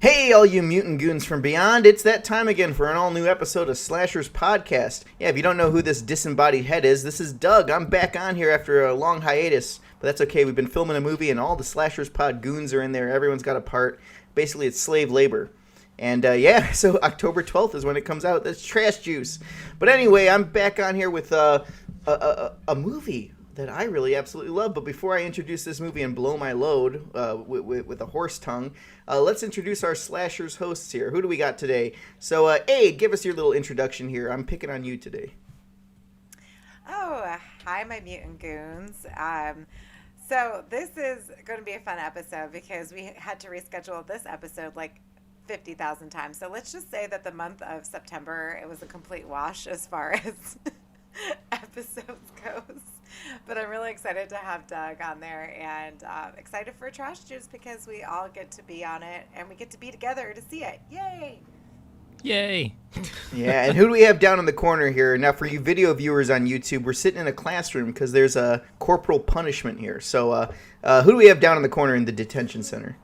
Hey, all you mutant goons from beyond, it's that time again for an all-new episode of Slashers Podcast. Yeah, if you don't know who this disembodied head is, this is Doug. I'm back on here after a long hiatus, but that's okay. We've been filming a movie, and all the Slashers Pod goons are in there. Everyone's got a part. Basically, it's slave labor. And, so October 12th is when it comes out. That's trash juice. But anyway, I'm back on here with a movie that I really absolutely love. But before I introduce this movie and blow my load with a horse tongue, let's introduce our Slashers hosts here. Who do we got today? So, Aid, give us your little introduction here. I'm picking on you today. Oh, hi, my mutant goons. So this is going to be a fun episode because we had to reschedule this episode like 50,000 times. So let's just say that the month of September, it was a complete wash as far as episodes goes. But I'm really excited to have Doug on there and excited for Trash Juice because we all get to be on it and we get to be together to see it. Yay! Yay! Yeah, and who do we have down in the corner here? Now, for you video viewers on YouTube, we're sitting in a classroom because there's a corporal punishment here. So who do we have down in the corner in the detention center?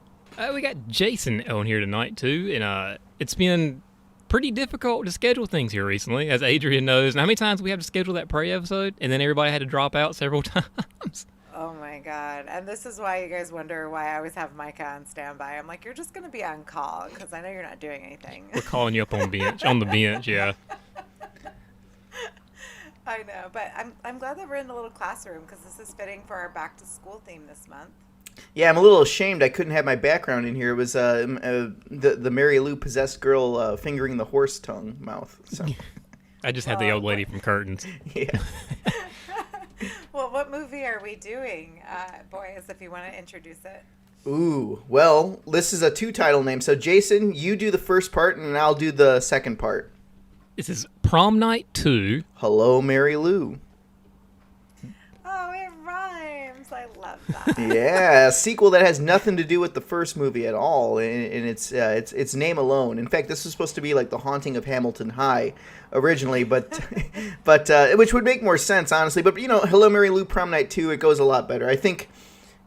We got Jason on here tonight, too, and it's been pretty difficult to schedule things here recently, as Adrian knows. And how many times we have to schedule that Prey episode, and then everybody had to drop out several times? Oh my god. And this is why you guys wonder why I always have Micah on standby. I'm like, you're just going to be on call, because I know you're not doing anything. We're calling you up on the bench, yeah. I know, but I'm glad that we're in a little classroom, because this is fitting for our back-to-school theme this month. Yeah, I'm a little ashamed I couldn't have my background in here. It was the Mary Lou possessed girl fingering the horse tongue mouth. So. I just had the old lady from Curtains. Yeah. Well, what movie are we doing, boys, if you want to introduce it? Ooh, well, this is a two-title name. So, Jason, you do the first part, and I'll do the second part. This is Prom Night 2. Hello, Mary Lou. Oh, it rhymes. I love that. Yeah, a sequel that has nothing to do with the first movie at all, in its name alone. In fact, this was supposed to be like The Haunting of Hamilton High originally, but which would make more sense, honestly. But, Hello, Mary Lou, Prom Night 2, it goes a lot better. I think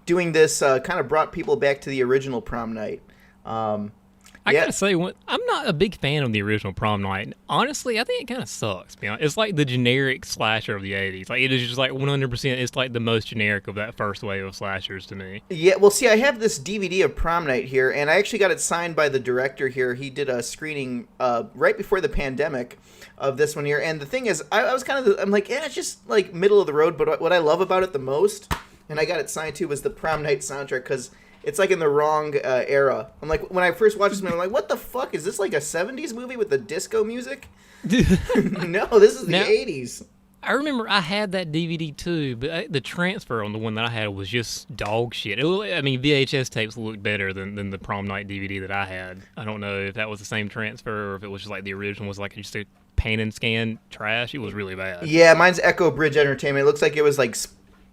doing this kind of brought people back to the original Prom Night. I gotta say, I'm not a big fan of the original Prom Night. Honestly, I think it kind of sucks. It's like the generic slasher of the 80s. Like, it is just like 100%, it's like the most generic of that first wave of slashers to me. Yeah, well, see, I have this DVD of Prom Night here, and I actually got it signed by the director here. He did a screening right before the pandemic of this one here. And the thing is, I was I'm like, it's just like middle of the road. But what I love about it the most, and I got it signed to, was the Prom Night soundtrack, because it's like in the wrong era. I'm like, when I first watched this movie, I'm like, what the fuck? Is this like a 70s movie with the disco music? No, this is the 80s. I remember I had that DVD too, but the transfer on the one that I had was just dog shit. VHS tapes looked better than the Prom Night DVD that I had. I don't know if that was the same transfer or if it was just like the original was like just a pan and scan trash. It was really bad. Yeah, mine's Echo Bridge Entertainment. It looks like it was like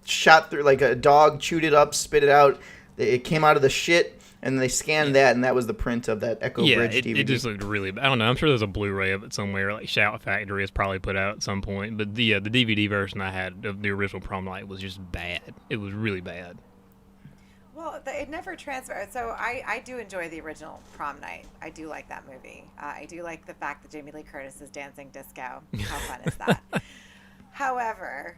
shot through, like a dog chewed it up, spit it out. It came out of the shit, and they scanned that, and that was the print of that Echo Bridge DVD. It just looked really bad. I don't know. I'm sure there's a Blu-ray of it somewhere. Like Shout Factory has probably put out at some point. But the DVD version I had of the original Prom Night was just bad. It was really bad. Well, it never transferred. So I do enjoy the original Prom Night. I do like that movie. I do like the fact that Jamie Lee Curtis is dancing disco. How fun is that? However,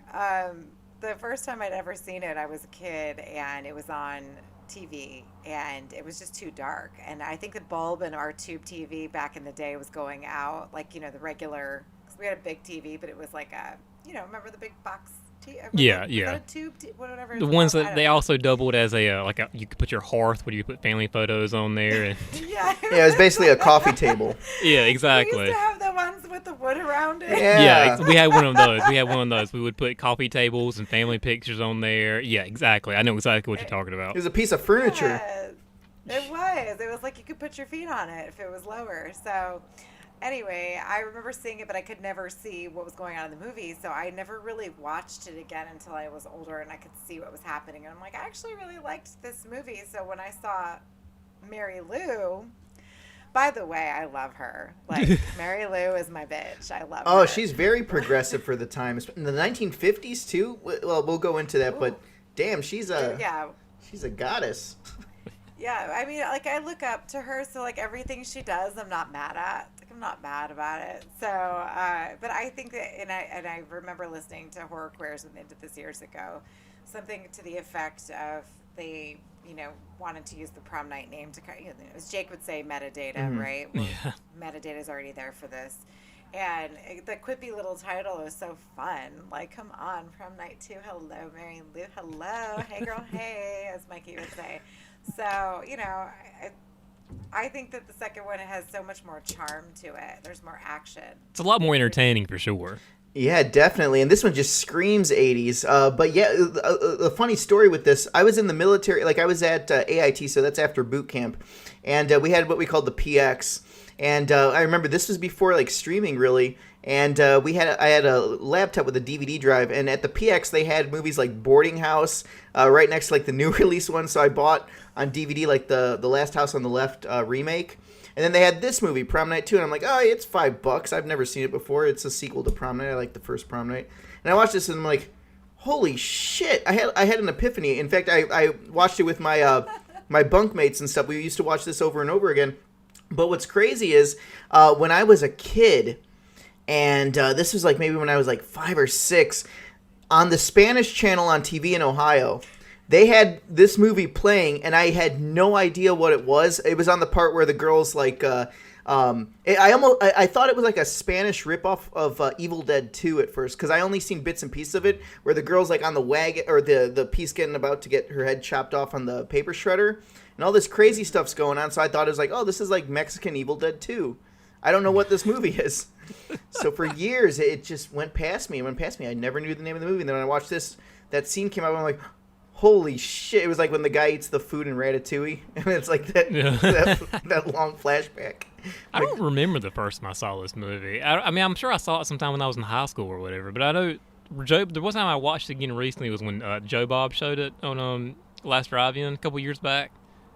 the first time I'd ever seen it, I was a kid, and it was on TV, and it was just too dark. And I think the bulb in our tube TV back in the day was going out, like, the regular, because we had a big TV, but it was like a, remember the big box TV? Yeah. A tube whatever. The ones that they also doubled as you could put your hearth where you could put family photos on there. And Yeah, it was basically a coffee table. Yeah, exactly. We used to have the ones with the wood around it. Yeah. We had one of those. We would put coffee tables and family pictures on there. Yeah, exactly. I know exactly what you're talking about. It was a piece of furniture. Yes, it was like you could put your feet on it if it was lower. So anyway, I remember seeing it, but I could never see what was going on in the movie, so I never really watched it again until I was older and I could see what was happening. And I'm like, I actually really liked this movie. So when I saw Mary Lou, by the way, I love her. Like, Mary Lou is my bitch. I love her. Oh, she's very progressive for the time. In the 1950s, too? Well, we'll go into that, but damn, she's a goddess. Yeah, I mean, like I look up to her, so like everything she does, I'm not mad at. Like I'm not mad about it. So, but I think that, and I remember listening to Horror Queers when they did this years ago, something to the effect of they, wanted to use the prom night name to, as Jake would say, metadata, right? Well, Yeah. metadata is already there for this. And the quippy little title is so fun. Like, come on, prom night 2, hello, Mary Lou, hello, hey girl, hey, as Mikey would say. So, I think that the second one has so much more charm to it. There's more action. It's a lot more entertaining for sure. Yeah, definitely. And this one just screams 80s. But yeah, a funny story with this, I was in the military, like I was at AIT, so that's after boot camp. And we had what we called the PX. And I remember this was before like streaming really. And I had a laptop with a DVD drive. And at the PX, they had movies like Boarding House right next to like the new release one. So I bought on DVD like the Last House on the Left remake. And then they had this movie, Prom Night 2, and I'm like, oh, it's $5. I've never seen it before. It's a sequel to Prom Night. I like the first Prom Night. And I watched this and I'm like, holy shit. I had an epiphany. In fact, I watched it with my my bunkmates and stuff. We used to watch this over and over again. But what's crazy is when I was a kid, and this was like maybe when I was like 5 or 6, on the Spanish channel on TV in Ohio, they had this movie playing, and I had no idea what it was. It was on the part where the girls like, I thought it was like a Spanish ripoff of Evil Dead 2 at first, because I only seen bits and pieces of it, where the girl's like on the wagon, or the piece getting about to get her head chopped off on the paper shredder, and all this crazy stuff's going on. So I thought it was like, oh, this is like Mexican Evil Dead 2. I don't know what this movie is. So for years, it just went past me. I never knew the name of the movie. And then when I watched this, that scene came out, and I'm like, holy shit. It was like when the guy eats the food in Ratatouille. And it's like that that long flashback. I don't remember the first time I saw this movie. I mean, I'm sure I saw it sometime when I was in high school or whatever. But I know there was time I watched it again recently was when Joe Bob showed it on Last Drive-In a couple years back.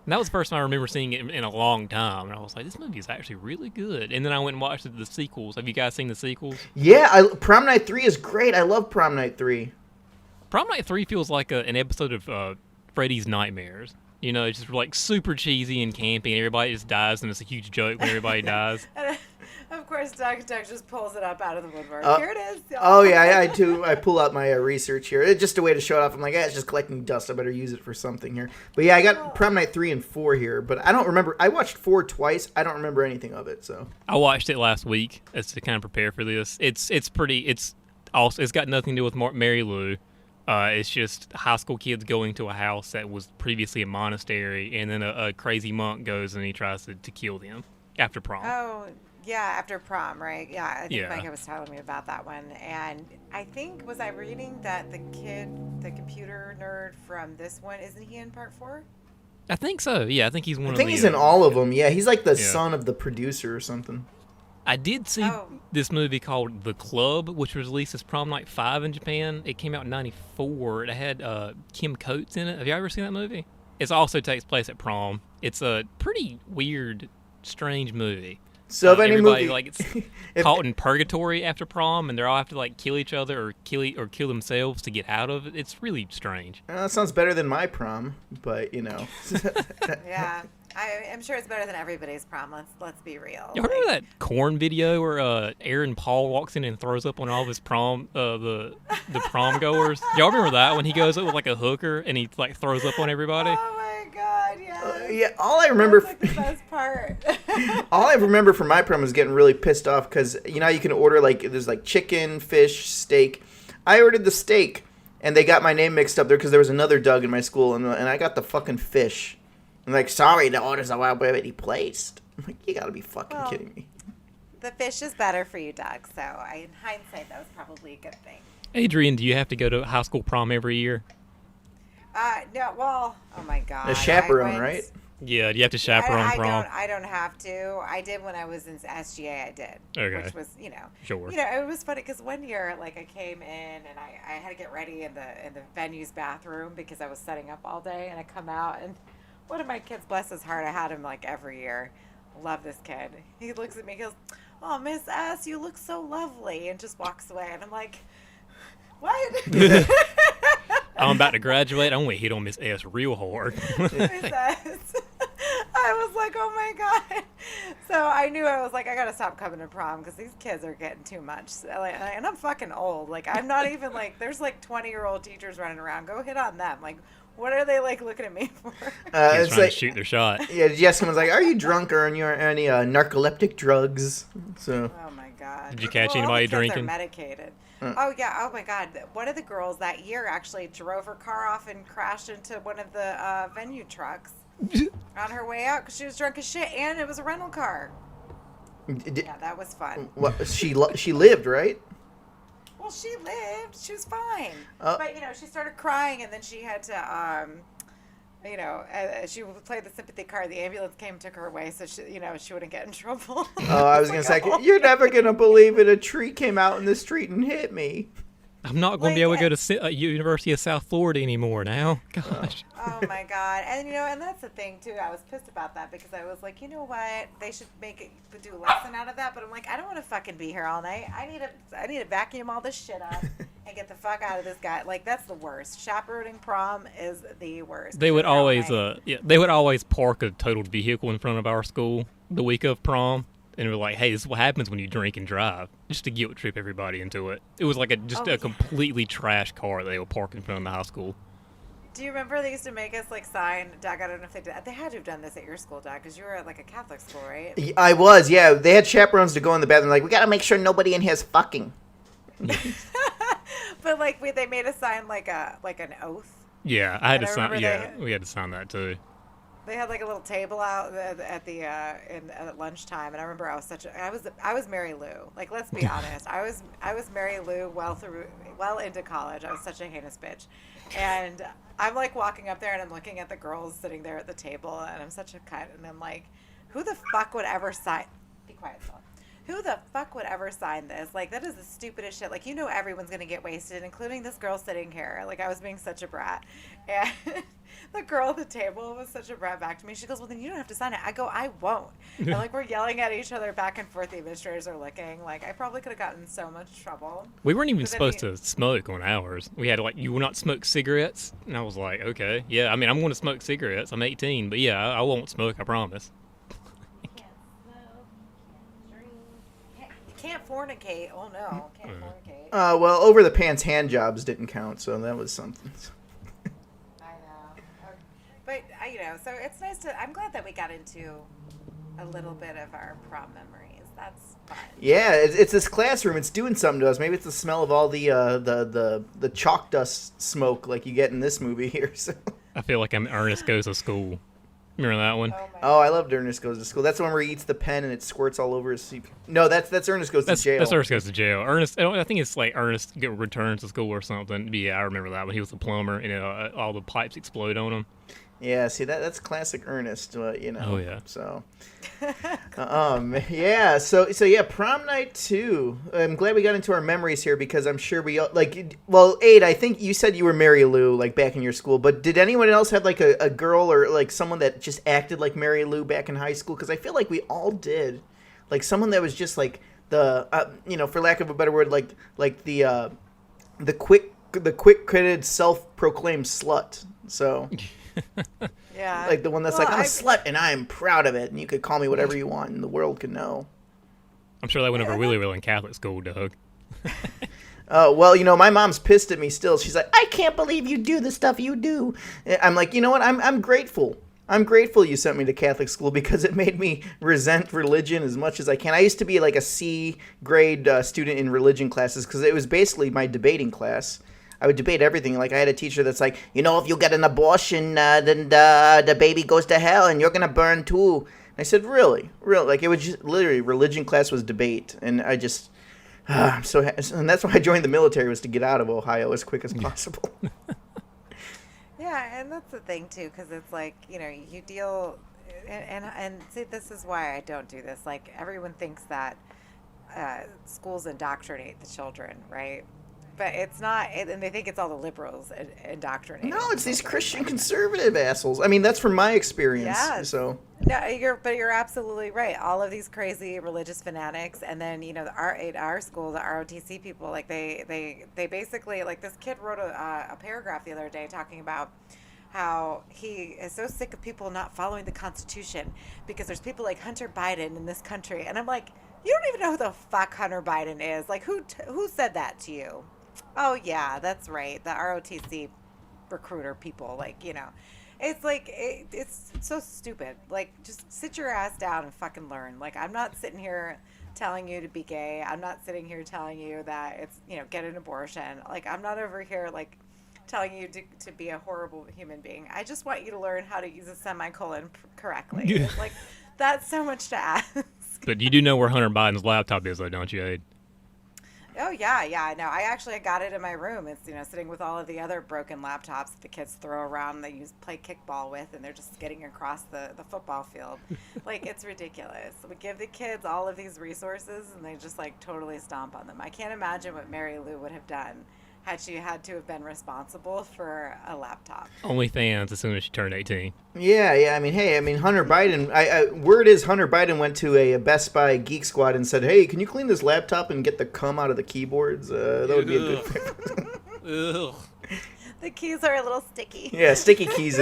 And that was the first time I remember seeing it in a long time. And I was like, this movie is actually really good. And then I went and watched the sequels. Have you guys seen the sequels? Yeah, Prom Night 3 is great. I love Prom Night 3. Prom Night 3 feels like an episode of Freddy's Nightmares. It's just like super cheesy and campy, and everybody just dies, and it's a huge joke when everybody dies. And, of course, Doug just pulls it up out of the woodwork. Here it is. Oh, yeah, I do. I pull out my research here. It's just a way to show it off. I'm like, it's just collecting dust. I better use it for something here. But yeah, I got Prom Night 3 and 4 here, but I don't remember. I watched 4 twice. I don't remember anything of it, so. I watched it last week as to kind of prepare for this. It's got nothing to do with Mary Lou. It's just high school kids going to a house that was previously a monastery, and then a crazy monk goes and he tries to kill them after prom. Oh, yeah, after prom, right? Yeah, I think Yeah. Micah was telling me about that one. And I think, was I reading that the computer nerd from this one, isn't he in part 4? I think so. Yeah, I think he's one of the... I think he's in all of them. Yeah, he's like the Yeah. son of the producer or something. I did see this movie called The Club, which was released as Prom Night 5 in Japan. It came out in 94. It had Kim Coates in it. Have you ever seen that movie? It also takes place at prom. It's a pretty weird, strange movie. So if any everybody movie... it's caught in purgatory after prom, and they all have to kill each other or kill themselves to get out of it. It's really strange. That sounds better than my prom, but Yeah. I am sure it's better than everybody's prom. Let's be real. You remember that Korn video where Aaron Paul walks in and throws up on all of his prom the prom goers? Y'all remember that when he goes up with like a hooker and he throws up on everybody? Oh my God, yes. yeah, all I remember... That's the best part. All I remember from my prom was getting really pissed off because, you can order, there's, chicken, fish, steak. I ordered the steak, and they got my name mixed up there because there was another Doug in my school, and I got the fucking fish. I'm like, sorry, the order's already placed. I'm like, you gotta be fucking kidding me. The fish is better for you, Doug, so in hindsight, that was probably a good thing. Adrian, do you have to go to high school prom every year? No, well, oh my God. A chaperone, right? Yeah, do you have to chaperone prom? I don't have to. I did when I was in SGA, I did. Okay. Which was, Sure. It was funny because one year, I came in and I had to get ready in the venue's bathroom because I was setting up all day, and I come out and one of my kids, bless his heart, I had him every year. Love this kid. He looks at me and goes, "Oh, Miss S, you look so lovely," and just walks away. And I'm like, what? I'm about to graduate. I'm going to hit on Miss S real hard. Miss S. I was like, oh my God. So I knew I was like, I got to stop coming to prom because these kids are getting too much. So, like, and I'm fucking old. Like, I'm not even like, there's like 20-year-old teachers running around. Go hit on them. Like, what are they like looking at me for? It's It's trying like, to shoot their shot. yeah, Jessica was like, are you drunk or on your any narcoleptic drugs? So, Oh my God. Did you catch all the anybody kids are drinking? medicated. Oh yeah. Oh my God. One of the girls that year actually drove her car off and crashed into one of the venue trucks on her way out because she was drunk as shit, and it was a rental car. Yeah, that was fun. what, she lived, right? Well, she lived. She was fine. Oh. But, she started crying, and then she had to, she played the sympathy card. The ambulance came, took her away, so she wouldn't get in trouble. Oh, I was going to say, you're never going to believe it. A tree came out in the street and hit me. I'm not going to be able to go to University of South Florida anymore now. Gosh. Oh my God. And and that's the thing too. I was pissed about that because I was like, you know what? They should do a lesson out of that. But I'm like, I don't want to fucking be here all night. I need to vacuum all this shit up and get the fuck out of this guy. Like, that's the worst. Chaperoning prom is the worst. They would always park a totaled vehicle in front of our school the week of prom. And we're like, hey, this is what happens when you drink and drive. Just to guilt trip everybody into it. It was like a completely trash car they would park in front of the high school. Do you remember they used to make us like sign, Doug? I don't know if they did. They had to have done this at your school, Doug, because you were at like a Catholic school, right? I was, yeah. They had chaperones to go in the bathroom. Like, we got to make sure nobody in here is fucking. But like they made us sign like an oath. Yeah, I had to sign. Yeah, we had to sign that too. They had like a little table out at lunchtime, and I remember I was Mary Lou. Like, let's be honest, I was Mary Lou well into college. I was such a heinous bitch, and I'm like walking up there and I'm looking at the girls sitting there at the table, and I'm such a cunt, and I'm like, who the fuck would ever sign? Be quiet, Phil. Who the fuck would ever sign this? Like, that is the stupidest shit. Like, everyone's gonna get wasted, including this girl sitting here. Like, I was being such a brat, and the girl at the table was such a brat back to me. She goes, well, then you don't have to sign it. I go, I won't. And like, we're yelling at each other back and forth. The administrators are looking. Like, I probably could have gotten in so much trouble. We weren't even supposed to smoke on ours. We had to, you will not smoke cigarettes. And I was like, okay. Yeah, I mean, I'm going to smoke cigarettes. I'm 18. But yeah, I won't smoke, I promise. Can't fornicate. Oh no, can't fornicate. Well, over the pants hand jobs didn't count, so that was something. I know, but so it's nice to. I'm glad that we got into a little bit of our prom memories. That's fun. Yeah, it's this classroom. It's doing something to us. Maybe it's the smell of all the chalk dust smoke like you get in this movie here. So. I feel like I'm Ernest Goes to School. Remember that one? Oh, I loved Ernest Goes to School. That's the one where he eats the pen and it squirts all over his seat. No, that's Ernest Goes to Jail. That's Ernest Goes to Jail. I think it's like Ernest returns to school or something. But yeah, I remember that when he was a plumber and all the pipes explode on him. Yeah, see that's classic Ernest, Oh yeah. So, yeah. So yeah, prom night 2. I'm glad we got into our memories here because I'm sure we Well, Aid, I think you said you were Mary Lou like back in your school, but did anyone else have like a girl or like someone that just acted like Mary Lou back in high school? Because I feel like we all did, like someone that was just like the for lack of a better word, like the quick-witted self-proclaimed slut. So. Yeah. Like the one that's I'm a slut and I'm proud of it and you could call me whatever you want and the world could know. I'm sure that went over really well in Catholic school, Doug. Well, my mom's pissed at me still. She's like, I can't believe you do the stuff you do. I'm like, you know what? I'm grateful. I'm grateful you sent me to Catholic school because it made me resent religion as much as I can. I used to be like a C grade student in religion classes because it was basically my debating class. I would debate everything. Like, I had a teacher that's like, if you get an abortion, then the baby goes to hell and you're going to burn too. And I said, really? Like, it was just literally religion class was debate. And I just, and that's why I joined the military, was to get out of Ohio as quick as possible. Yeah, and that's the thing, too, because it's like, you deal, and see, this is why I don't do this. Like, everyone thinks that schools indoctrinate the children, right? But it's not, and they think it's all the liberals indoctrinating. No, it's these Christian conservative assholes. I mean, that's from my experience. Yeah. So. No, you're absolutely right. All of these crazy religious fanatics, and then our school, the ROTC people, like they basically, like, this kid wrote a paragraph the other day talking about how he is so sick of people not following the Constitution because there's people like Hunter Biden in this country. And I'm like, you don't even know who the fuck Hunter Biden is. Like, who said that to you? Oh, yeah, that's right. The ROTC recruiter people, like, you know. It's like, it's so stupid. Like, just sit your ass down and fucking learn. Like, I'm not sitting here telling you to be gay. I'm not sitting here telling you that it's, you know, get an abortion. Like, I'm not over here, like, telling you to be a horrible human being. I just want you to learn how to use a semicolon correctly. Yeah. Like, that's so much to ask. But you do know where Hunter Biden's laptop is, though, don't you, Aid? Oh, yeah, I know. I actually got it in my room. It's, you know, sitting with all of the other broken laptops that the kids throw around and they play kickball with, and they're just getting across the football field. Like, it's ridiculous. We give the kids all of these resources, and they just, like, totally stomp on them. I can't imagine what Mary Lou would have done had she had to have been responsible for a laptop. OnlyFans as soon as she turned 18. Yeah. I mean, hey, Hunter Biden. Word is Hunter Biden went to a Best Buy Geek Squad and said, "Hey, can you clean this laptop and get the cum out of the keyboards? That would be a good favor." Ugh. The keys are a little sticky. Yeah, sticky keys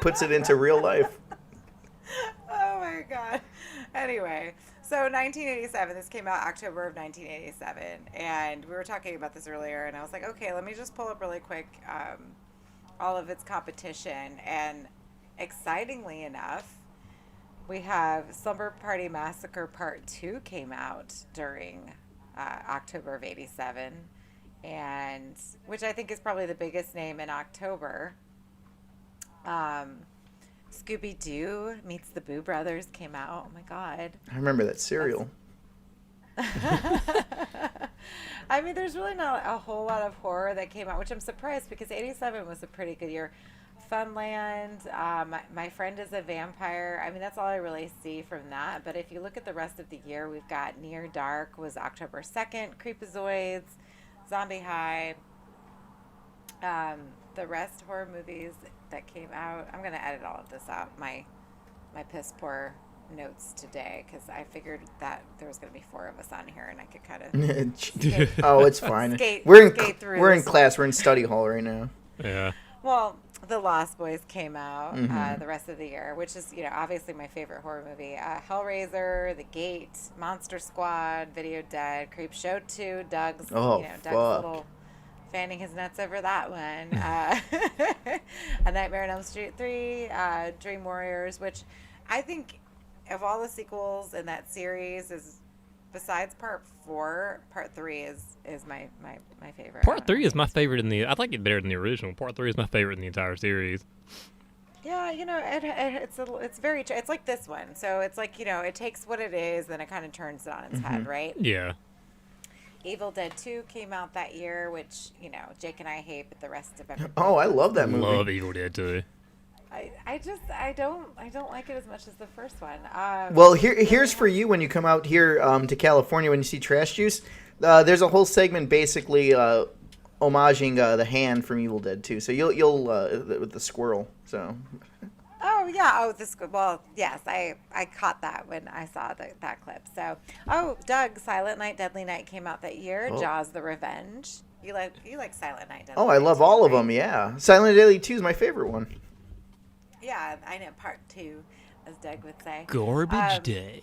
puts it into real life. Oh my god. Anyway, so 1987, this came out October of 1987, and we were talking about this earlier, and I was like, okay, let me just pull up really quick all of its competition, and excitingly enough, we have Slumber Party Massacre Part 2 came out during October of 87, and which I think is probably the biggest name in October. Scooby-Doo Meets the Boo Brothers came out. Oh my god. I remember that cereal. I mean, there's really not a whole lot of horror that came out, which I'm surprised because 87 was a pretty good year. Funland, My Friend is a Vampire. I mean, that's all I really see from that. But if you look at the rest of the year, we've got Near Dark was October 2nd, Creepazoids, Zombie High. The rest horror movies that came out, I'm going to edit all of this out, my piss poor notes today, because I figured that there was going to be 4 of us on here and I could kind of Oh, it's fine. skate through we're in this class. We're in study hall right now. Yeah. Well, The Lost Boys came out the rest of the year, which is, you know, obviously my favorite horror movie. Hellraiser, The Gate, Monster Squad, Video Dead, Creepshow 2, Doug's little fanning his nuts over that one. A Nightmare on Elm Street 3, Dream Warriors, which I think of all the sequels in that series is, besides Part 4, Part 3 is my favorite. Part 3 is my favorite I like it better than the original. Part 3 is my favorite in the entire series. Yeah, you know, it's very, it's like this one. So it's like, you know, it takes what it is, then it kind of turns it on its head, right? Yeah. Evil Dead 2 came out that year, which, you know, Jake and I hate, but the rest of everybody. Oh, I love that movie. Love Evil Dead 2. I don't like it as much as the first one. Well, here's for you when you come out here to California when you see Trash Juice. There's a whole segment basically homaging the hand from Evil Dead 2. So you'll with the squirrel. So. Oh yeah. Well, yes. I caught that when I saw that clip. So, Doug, Silent Night, Deadly Night came out that year. Oh. Jaws: The Revenge. You like Silent Night, Deadly Oh, Night I love too, all of right? them. Yeah, Silent Night Deadly 2 is my favorite one. Yeah, I know. Part 2, as Doug would say. Garbage Day.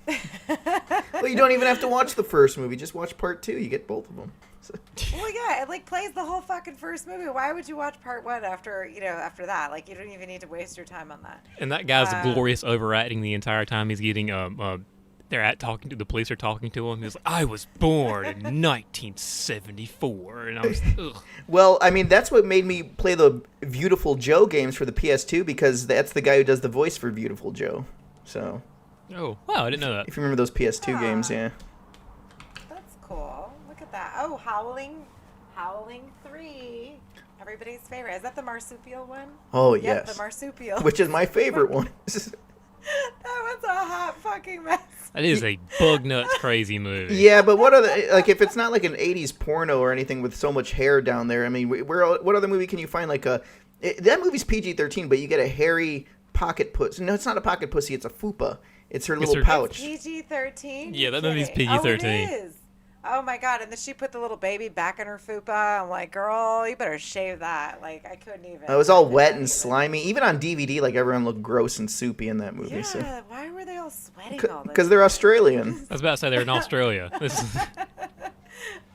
Well, you don't even have to watch the first movie. Just watch Part 2. You get both of them. So. Well, yeah, it like plays the whole fucking first movie. Why would you watch Part 1 after that? Like, you don't even need to waste your time on that. And that guy's glorious overacting the entire time he's getting the police are talking to him. He's like, I was born in 1974, and I was ugh. Well, I mean, that's what made me play the Beautiful Joe games for the PS2 because that's the guy who does the voice for Beautiful Joe. So. Oh, wow, I didn't know that. If you remember those PS2 games, yeah. That's cool. Look at that. Oh, Howling 3. Everybody's favorite. Is that the marsupial one? Oh, Yep, yes. the marsupial. Which is my favorite one. That was a hot fucking mess. That is a bug nuts crazy movie. Yeah, but what other, like, if it's not like an 80s porno or anything with so much hair down there, I mean, what other movie can you find like that movie's PG-13, but you get a hairy pocket pussy. No, it's not a pocket pussy, it's a fupa. It's her little pouch. It's PG-13? Yeah, that movie's PG-13. PG-13. Oh, it is. Oh my God. And then she put the little baby back in her fupa. I'm like, girl, you better shave that. Like, I couldn't even. It was all I could wet not and even. slimy. Even on DVD, like everyone looked gross and soupy in that movie. Yeah, why were they all sweating all the Because they're time? Australian. I was about to say they're in Australia.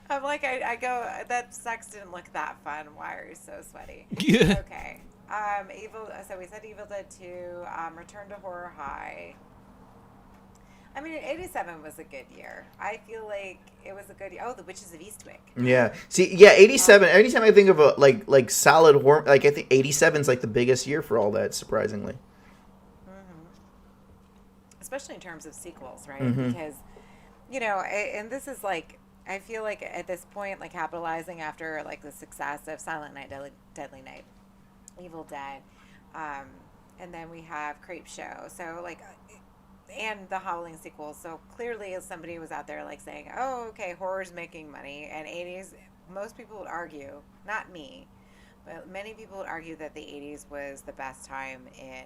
I'm like, I go, that sex didn't look that fun. Why are you so sweaty? Yeah. Okay. So we said Evil Dead 2, Return to Horror High. I mean, 87 was a good year. I feel like it was a good year. Oh, The Witches of Eastwick. Yeah. See, yeah, 87. Anytime I think of a like solid horror, like I think 87 is like the biggest year for all that, surprisingly. Mm-hmm. Especially in terms of sequels, right? Mm-hmm. Because, you know, and this is like, I feel like at this point, like capitalizing after like the success of Silent Night, Deadly Night, Evil Dead, and then we have Creep Show. So like, and the Howling sequel. So clearly, somebody was out there like saying, "Oh, okay, horror's making money." And 80s, most people would argue, not me, but many people would argue that the 80s was the best time in,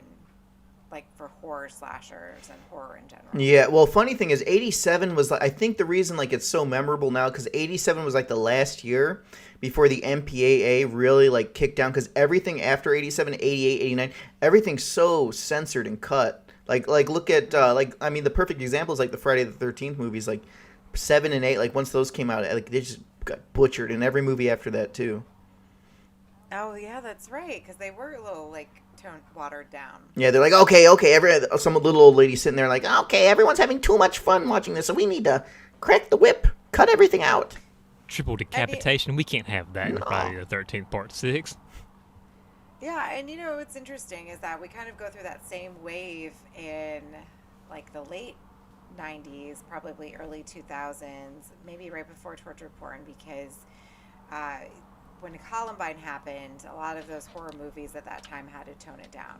like, for horror slashers and horror in general. Yeah, well, funny thing is, 87 was, like, I think the reason, like, it's so memorable now, because 87 was, like, the last year before the MPAA really, like, kicked down, because everything after 87, 88, 89, everything's so censored and cut. Like look at, I mean, the perfect example is, like, the Friday the 13th movies, like, 7 and 8, like, once those came out, like, they just got butchered, and every movie after that, too. Oh, yeah, that's right, because they were a little, like, watered down. Yeah, they're like, okay, some little old lady sitting there like, okay, everyone's having too much fun watching this, so we need to crack the whip, cut everything out. Triple decapitation. We can't have that in Friday the 13th Part 6. Yeah, and you know what's interesting is that we kind of go through that same wave in like the late 90s, probably early 2000s, maybe right before torture porn, because when Columbine happened, a lot of those horror movies at that time had to tone it down,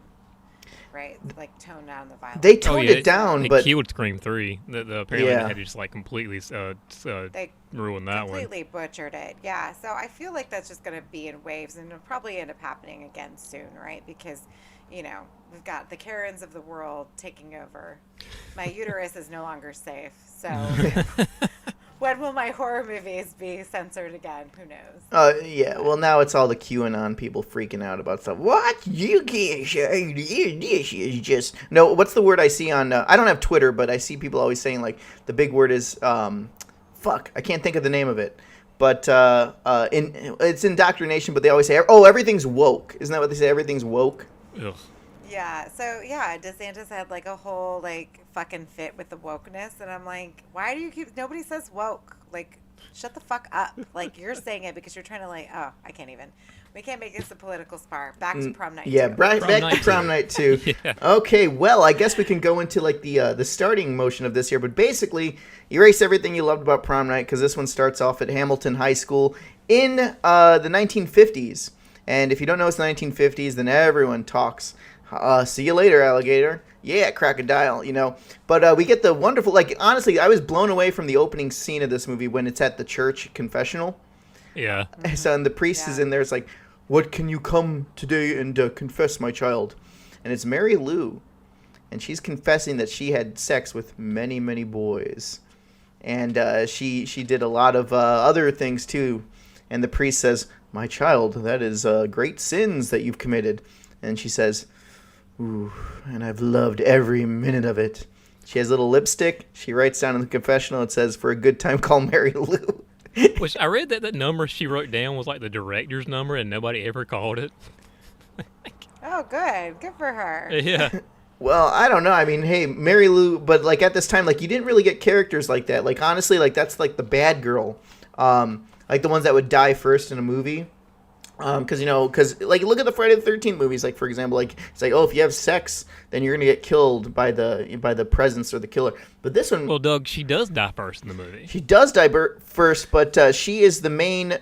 right? Like tone down the violence. They toned it down, they but killed Scream 3. Apparently they had to just like completely They ruin that one. completely butchered it. Yeah, so I feel like that's just going to be in waves, and it'll probably end up happening again soon, right? Because, you know, we've got the Karens of the world taking over. My uterus is no longer safe, so when will my horror movies be censored again? Who knows? yeah, well, now it's all the QAnon people freaking out about stuff. What? You can't say this is just... No, what's the word I see on... I don't have Twitter, but I see people always saying, like, the big word is... fuck, I can't think of the name of it. But it's indoctrination, but they always say, oh, everything's woke. Isn't that what they say? Everything's woke? Ugh. Yeah, so yeah, DeSantis had like a whole like fucking fit with the wokeness, and I'm like, why do you keep? Nobody says woke. Like, shut the fuck up. Like, you're saying it because you're trying to like. Oh, I can't even. We can't make this a political spar. Back to Prom Night. Yeah, back to Prom Night 2. Yeah. Okay, well, I guess we can go into like the starting motion of this here, but basically, erase everything you loved about Prom Night, because this one starts off at Hamilton High School in the 1950s. And if you don't know it's the 1950s, then everyone talks. See you later, alligator. Yeah, crocodile, you know. But we get the wonderful, like, honestly, I was blown away from the opening scene of this movie when it's at the church confessional. Yeah. So, and the priest is in there. It's like, what can you come today and confess, my child? And it's Mary Lou. And she's confessing that she had sex with many, many boys. And she did a lot of other things, too. And the priest says, my child, that is great sins that you've committed. And she says... Ooh, and I've loved every minute of it. She has a little lipstick. She writes down in the confessional, it says, for a good time, call Mary Lou. Which I read that number she wrote down was like the director's number, and nobody ever called it. Oh, good. Good for her. Yeah. Well, I don't know. I mean, hey, Mary Lou, but like at this time, like you didn't really get characters like that. Like honestly, like that's like the bad girl, like the ones that would die first in a movie. Because like look at the Friday the 13th movies. Like for example, like it's like, oh, if you have sex, then you're gonna get killed by the presence or the killer. But this one, Well, Doug, she does die first in the movie. she does die first, but she is the main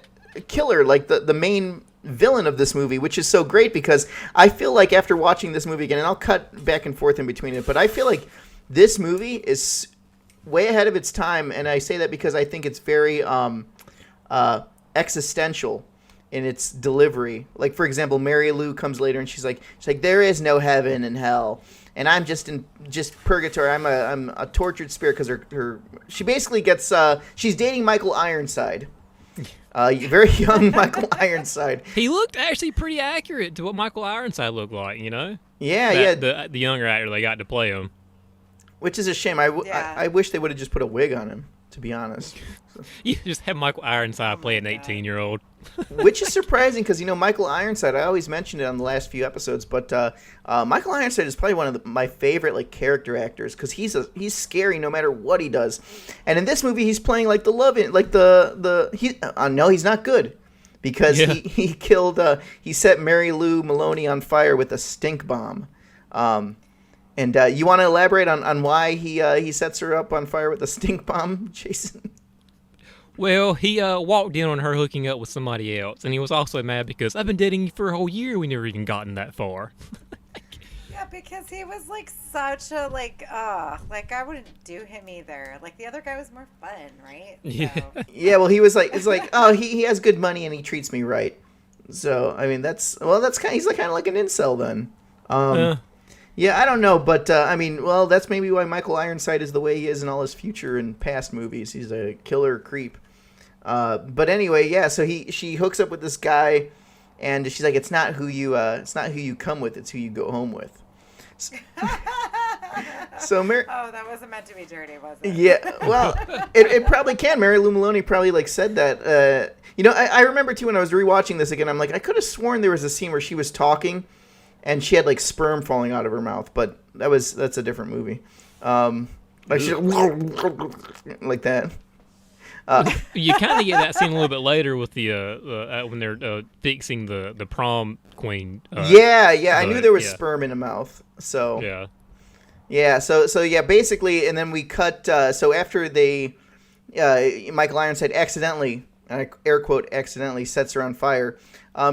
killer, like the main villain of this movie, which is so great because I feel like after watching this movie again, and I'll cut back and forth in between it, but I feel like this movie is way ahead of its time, and I say that because I think it's very existential in its delivery. Like for example, Mary Lou comes later and she's like there is no heaven and hell, and I'm just in purgatory. I'm a tortured spirit because she basically gets she's dating Michael Ironside, very young Michael Ironside. He looked actually pretty accurate to what Michael Ironside looked like, Yeah. The younger actor they got to play him. Which is a shame. I wish they would have just put a wig on him, to be honest. You just have Michael Ironside play an 18-year-old. Which is surprising because, Michael Ironside, I always mentioned it on the last few episodes, but Michael Ironside is probably one of my favorite character actors because he's scary no matter what he does. And in this movie, he's playing like the love, no, he's not good because he killed, he set Mary Lou Maloney on fire with a stink bomb. And you want to elaborate on why he sets her up on fire with a stink bomb, Jason? Well, he walked in on her hooking up with somebody else, and he was also mad because I've been dating you for a whole year. We never even gotten that far. Yeah, because he was such a I wouldn't do him either. The other guy was more fun, right? Yeah. So. Yeah. Well, he was oh, he has good money and he treats me right. So I mean, he's kind of like an incel then. Yeah, I don't know, but that's maybe why Michael Ironside is the way he is in all his future and past movies. He's a killer creep. But anyway, yeah. So she hooks up with this guy, and she's like, "It's not who you come with; it's who you go home with." So that wasn't meant to be dirty, was it? Yeah, well, it probably can. Mary Lou Maloney probably said that. I remember too when I was rewatching this again. I'm like, I could have sworn there was a scene where she was talking. And she had sperm falling out of her mouth, but that's a different movie. She like that. You kind of get that scene a little bit later with the when they're fixing the prom queen. I knew there was sperm in the mouth. So so basically, and then we cut. So after Michael Ironside accidentally, and I air quote accidentally, sets her on fire.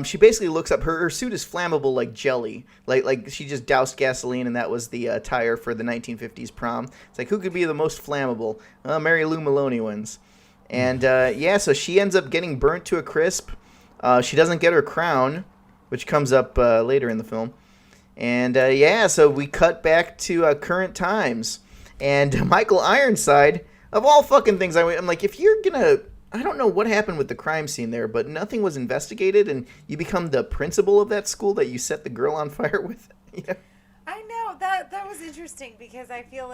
She basically looks up. Her suit is flammable like jelly. Like she just doused gasoline, and that was the attire for the 1950s prom. It's who could be the most flammable? Mary Lou Maloney wins. And so she ends up getting burnt to a crisp. She doesn't get her crown, which comes up later in the film. And so we cut back to current times. And Michael Ironside, of all fucking things, I'm like, if you're gonna... I don't know what happened with the crime scene there, but nothing was investigated, and you become the principal of that school that you set the girl on fire with. Yeah. I know that was interesting because I feel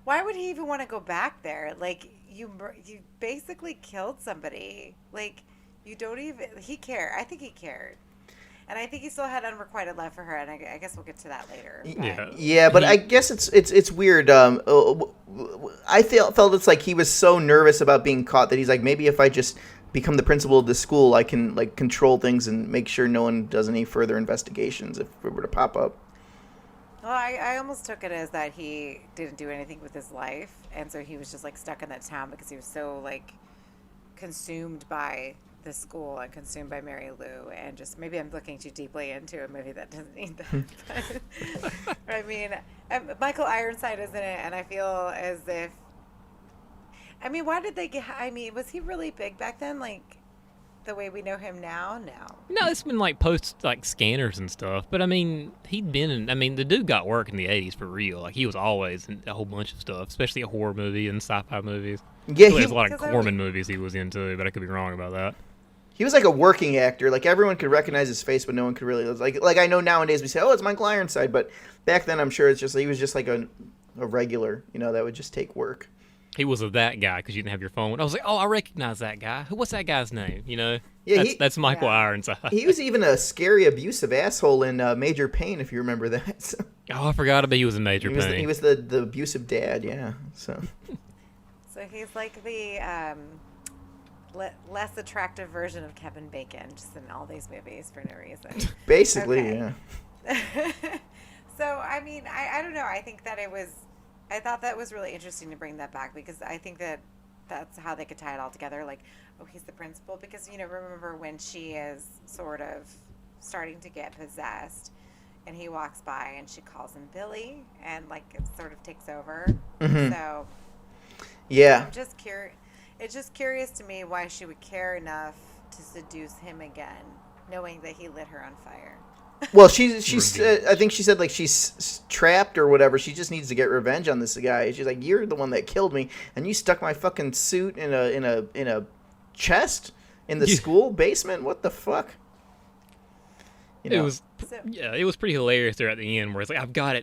why would he even want to go back there? You basically killed somebody. You don't even. He cared. I think he cared. And I think he still had unrequited love for her, and I guess we'll get to that later. Yeah, but I guess it's weird. I felt it's he was so nervous about being caught that he's maybe if I just become the principal of the school, I can control things and make sure no one does any further investigations if it were to pop up. Well, I almost took it as that he didn't do anything with his life, and so he was just stuck in that town because he was so consumed by the school and consumed by Mary Lou, and just maybe I'm looking too deeply into a movie that doesn't need that. But, I mean, Michael Ironside is in it, and I feel as if, why did they get? Was he really big back then? The way we know him now? No, it's been post scanners and stuff. But he'd been in. The dude got work in the '80s for real. He was always in a whole bunch of stuff, especially a horror movie and sci-fi movies. Yeah, there's a lot of Corman movies he was into, but I could be wrong about that. He was a working actor. Everyone could recognize his face, but no one could really. I know nowadays we say, "Oh, it's Michael Ironside," but back then I'm sure it's just he was just a regular, that would just take work. He was that guy because you didn't have your phone. I was like, oh, I recognize that guy. What's that guy's name? Yeah, that's Michael Ironside. He was even a scary, abusive asshole in Major Payne, if you remember that. So, I forgot about he was in Major Payne. He was the abusive dad, yeah. So he's the less attractive version of Kevin Bacon, just in all these movies for no reason. Basically, yeah. So, I don't know. I think that I thought that was really interesting to bring that back because I think that that's how they could tie it all together. He's the principal because, remember when she is sort of starting to get possessed and he walks by and she calls him Billy and it sort of takes over. Mm-hmm. So, yeah. I'm just curious. It's just curious to me why she would care enough to seduce him again knowing that he lit her on fire. Well, she's I think she said like she's trapped or whatever. She just needs to get revenge on this guy. She's like, you're the one that killed me, and you stuck my fucking suit in a chest in the school basement. What the fuck? You know. It was pretty hilarious there at the end where it's like, I've got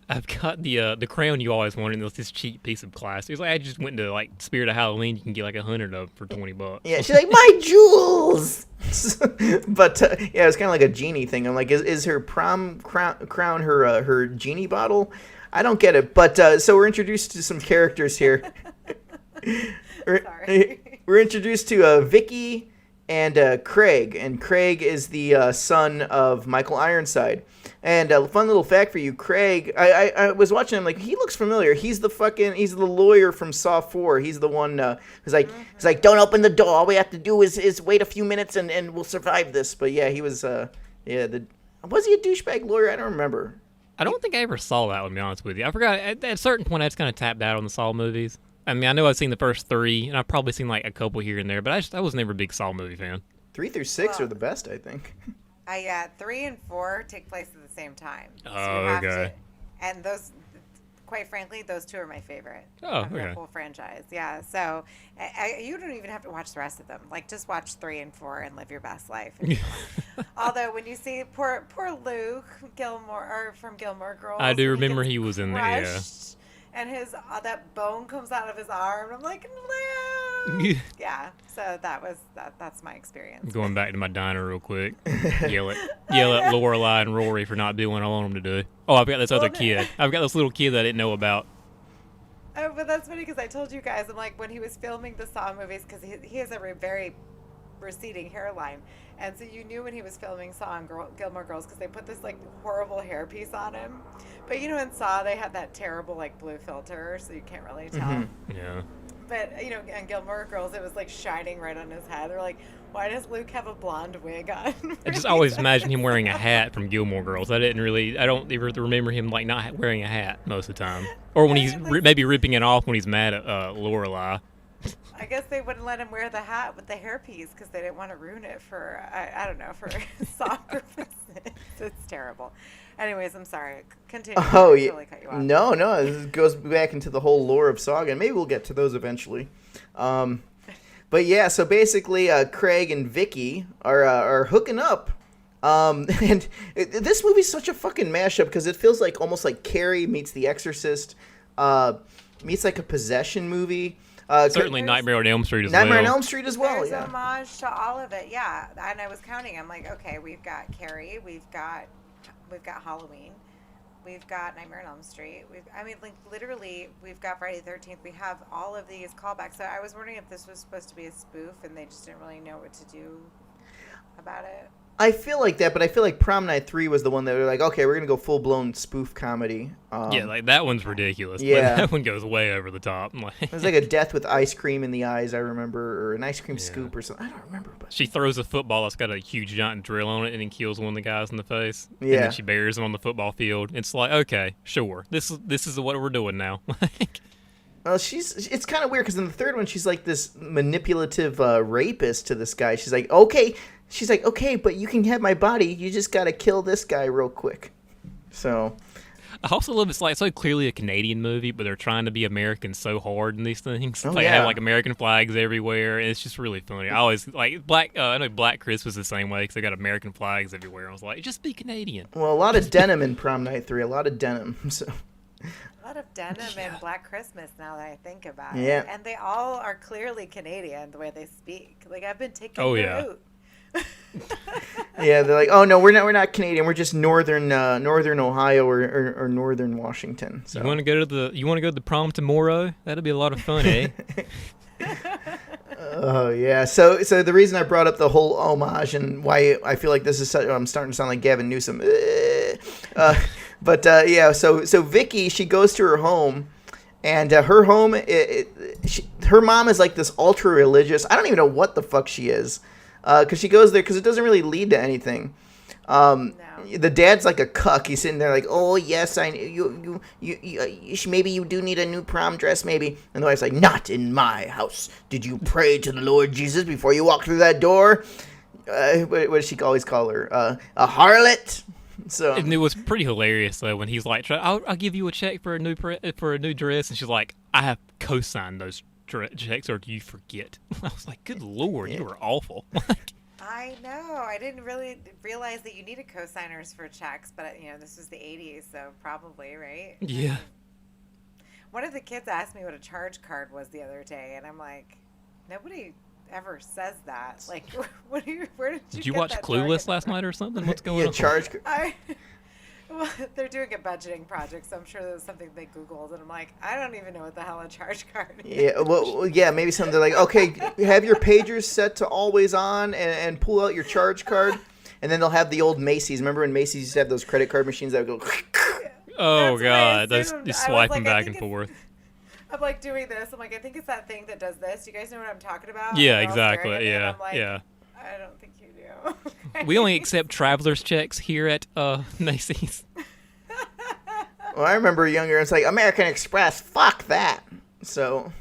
the crown you always wanted, and it was this cheap piece of plastic. It's like I just went to like Spirit of Halloween. You can get like 100 of them for $20. Yeah, she's like, my jewels. But yeah, it's kind of like a genie thing. I'm like, is her prom crown her genie bottle? I don't get it. But so we're introduced to some characters here. We're introduced to Vicky and Craig, and Craig is the son of Michael Ironside. And a fun little fact for you, Craig, I was watching him, like, he looks familiar. He's the lawyer from Saw 4. He's the one who's like, don't open the door. All we have to do is wait a few minutes and we'll survive this. But yeah, he was, was he a douchebag lawyer? I don't remember. I don't think I ever saw that one, to be honest with you. I forgot, at a certain point, I just kind of tapped out on the Saw movies. I mean, I know I've seen the first 3, and I've probably seen like a couple here and there, but I was never a big Saw movie fan. 3 through 6 are the best, I think. 3 and 4 take place at the same time. So okay. And those, quite frankly, those 2 are my favorite. Oh, of okay. the whole franchise. Yeah. So you don't even have to watch the rest of them. Like, just watch 3 and 4 and live your best life. Although when you see poor Luke Gilmore from Gilmore Girls, I do remember he was in there. Yeah. And his that bone comes out of his arm. I'm like, no. Yeah. So that's my experience. Going back to my diner real quick. Yell at Lorelai and Rory for not doing what I want them to do. Oh, I've got this other kid. I've got this little kid that I didn't know about. Oh, but that's funny because I told you guys, I'm like, when he was filming the Saw movies, because he has a very receding hairline, and so you knew when he was filming Saw and Gilmore Girls because they put this like horrible hairpiece on him. But you know, in Saw they had that terrible like blue filter, so you can't really tell. Mm-hmm. Yeah. But you know, in Gilmore Girls it was like shining right on his head. They're like, why does Luke have a blonde wig on? I just always imagine him wearing a hat from Gilmore Girls. I don't even remember him like not wearing a hat most of the time, or when he's maybe ripping it off when he's mad at Lorelai. I guess they wouldn't let him wear the hat with the hairpiece because they didn't want to ruin it for, I don't know, for Saw purposes. It's terrible. Anyways, I'm sorry. Continue. Oh, yeah. Totally cut you off. No. This goes back into the whole lore of Saw, and maybe we'll get to those eventually. But yeah, so basically, Craig and Vicky are hooking up. And this movie's such a fucking mashup because it feels like almost like Carrie meets The Exorcist, meets like a possession movie. Certainly Nightmare on Elm Street as well. Nightmare on Elm Street as well, There's yeah. homage to all of it, yeah. And I was counting. I'm like, okay, we've got Carrie, we've got Halloween, we've got Nightmare on Elm Street. Literally, we've got Friday the 13th. We have all of these callbacks. So I was wondering if this was supposed to be a spoof and they just didn't really know what to do about it. I feel like that, but I feel like Prom Night 3 was the one that were like, okay, we're going to go full-blown spoof comedy. Yeah, like that one's ridiculous. Yeah. Like, that one goes way over the top. It was like a death with ice cream in the eyes, I remember, or an ice cream scoop or something. I don't remember. But she throws a football that's got a huge giant drill on it and then kills one of the guys in the face. Yeah. And then she buries him on the football field. It's like, okay, sure. This is what we're doing now. Well, it's kind of weird because in the third one, she's like this manipulative rapist to this guy. She's like, okay, but you can have my body. You just got to kill this guy real quick. So I also love it's like so clearly a Canadian movie, but they're trying to be American so hard in these things. Oh, they yeah. have like American flags everywhere, and it's just really funny. I always like I know Black Christmas the same way because they got American flags everywhere. I was like, just be Canadian. Well, a lot of denim in Prom Night 3. A lot of denim. So. A lot of denim in Black Christmas now that I think about Yeah. it. And they all are clearly Canadian the way they speak. Like, I've been taking note. Yeah, they're like, oh no, we're not Canadian. We're just northern Ohio or northern Washington. So. You want to go to the prom tomorrow? That'll be a lot of fun, eh? Oh yeah. So the reason I brought up the whole homage and why I feel like this is I'm starting to sound like Gavin Newsom. But yeah. So Vicky, she goes to her home, and her home, her mom is like this ultra religious. I don't even know what the fuck she is. Because she goes there because it doesn't really lead to anything. No. The dad's like a cuck. He's sitting there like, oh yes, you maybe you do need a new prom dress, maybe. And the wife's like, not in my house. Did you pray to the Lord Jesus before you walked through that door? what does she always call her? A harlot. So And it was pretty hilarious though when he's like, I'll give you a check for a new dress, and she's like, I have co-signed those checks, or do you forget? I was like, good lord, you were awful. I know. I didn't really realize that you needed co-signers for checks, but this was the 80s, so probably, right? Yeah. One of the kids asked me what a charge card was the other day, and I'm like, nobody ever says that. Like, where did you watch that Clueless jargon last from? night or something? What's going on? charge. Well, they're doing a budgeting project, so I'm sure that was something they Googled, and I'm like, I don't even know what the hell a charge card is. Yeah, well, yeah, maybe something like, okay, have your pagers set to always on and pull out your charge card, and then they'll have the old Macy's. Remember when Macy's used to have those credit card machines that would go? Oh That's what I God, those assumed. just I was swiping like, I back think and forth. I'm like doing this. I'm like, I think it's that thing that does this. You guys know what I'm talking about? Yeah, And they're all staring exactly. at me, and Yeah, I'm like, yeah. I don't think you do. We only accept travelers' checks here at Macy's. Well, I remember younger. It's like American Express. Fuck that. So,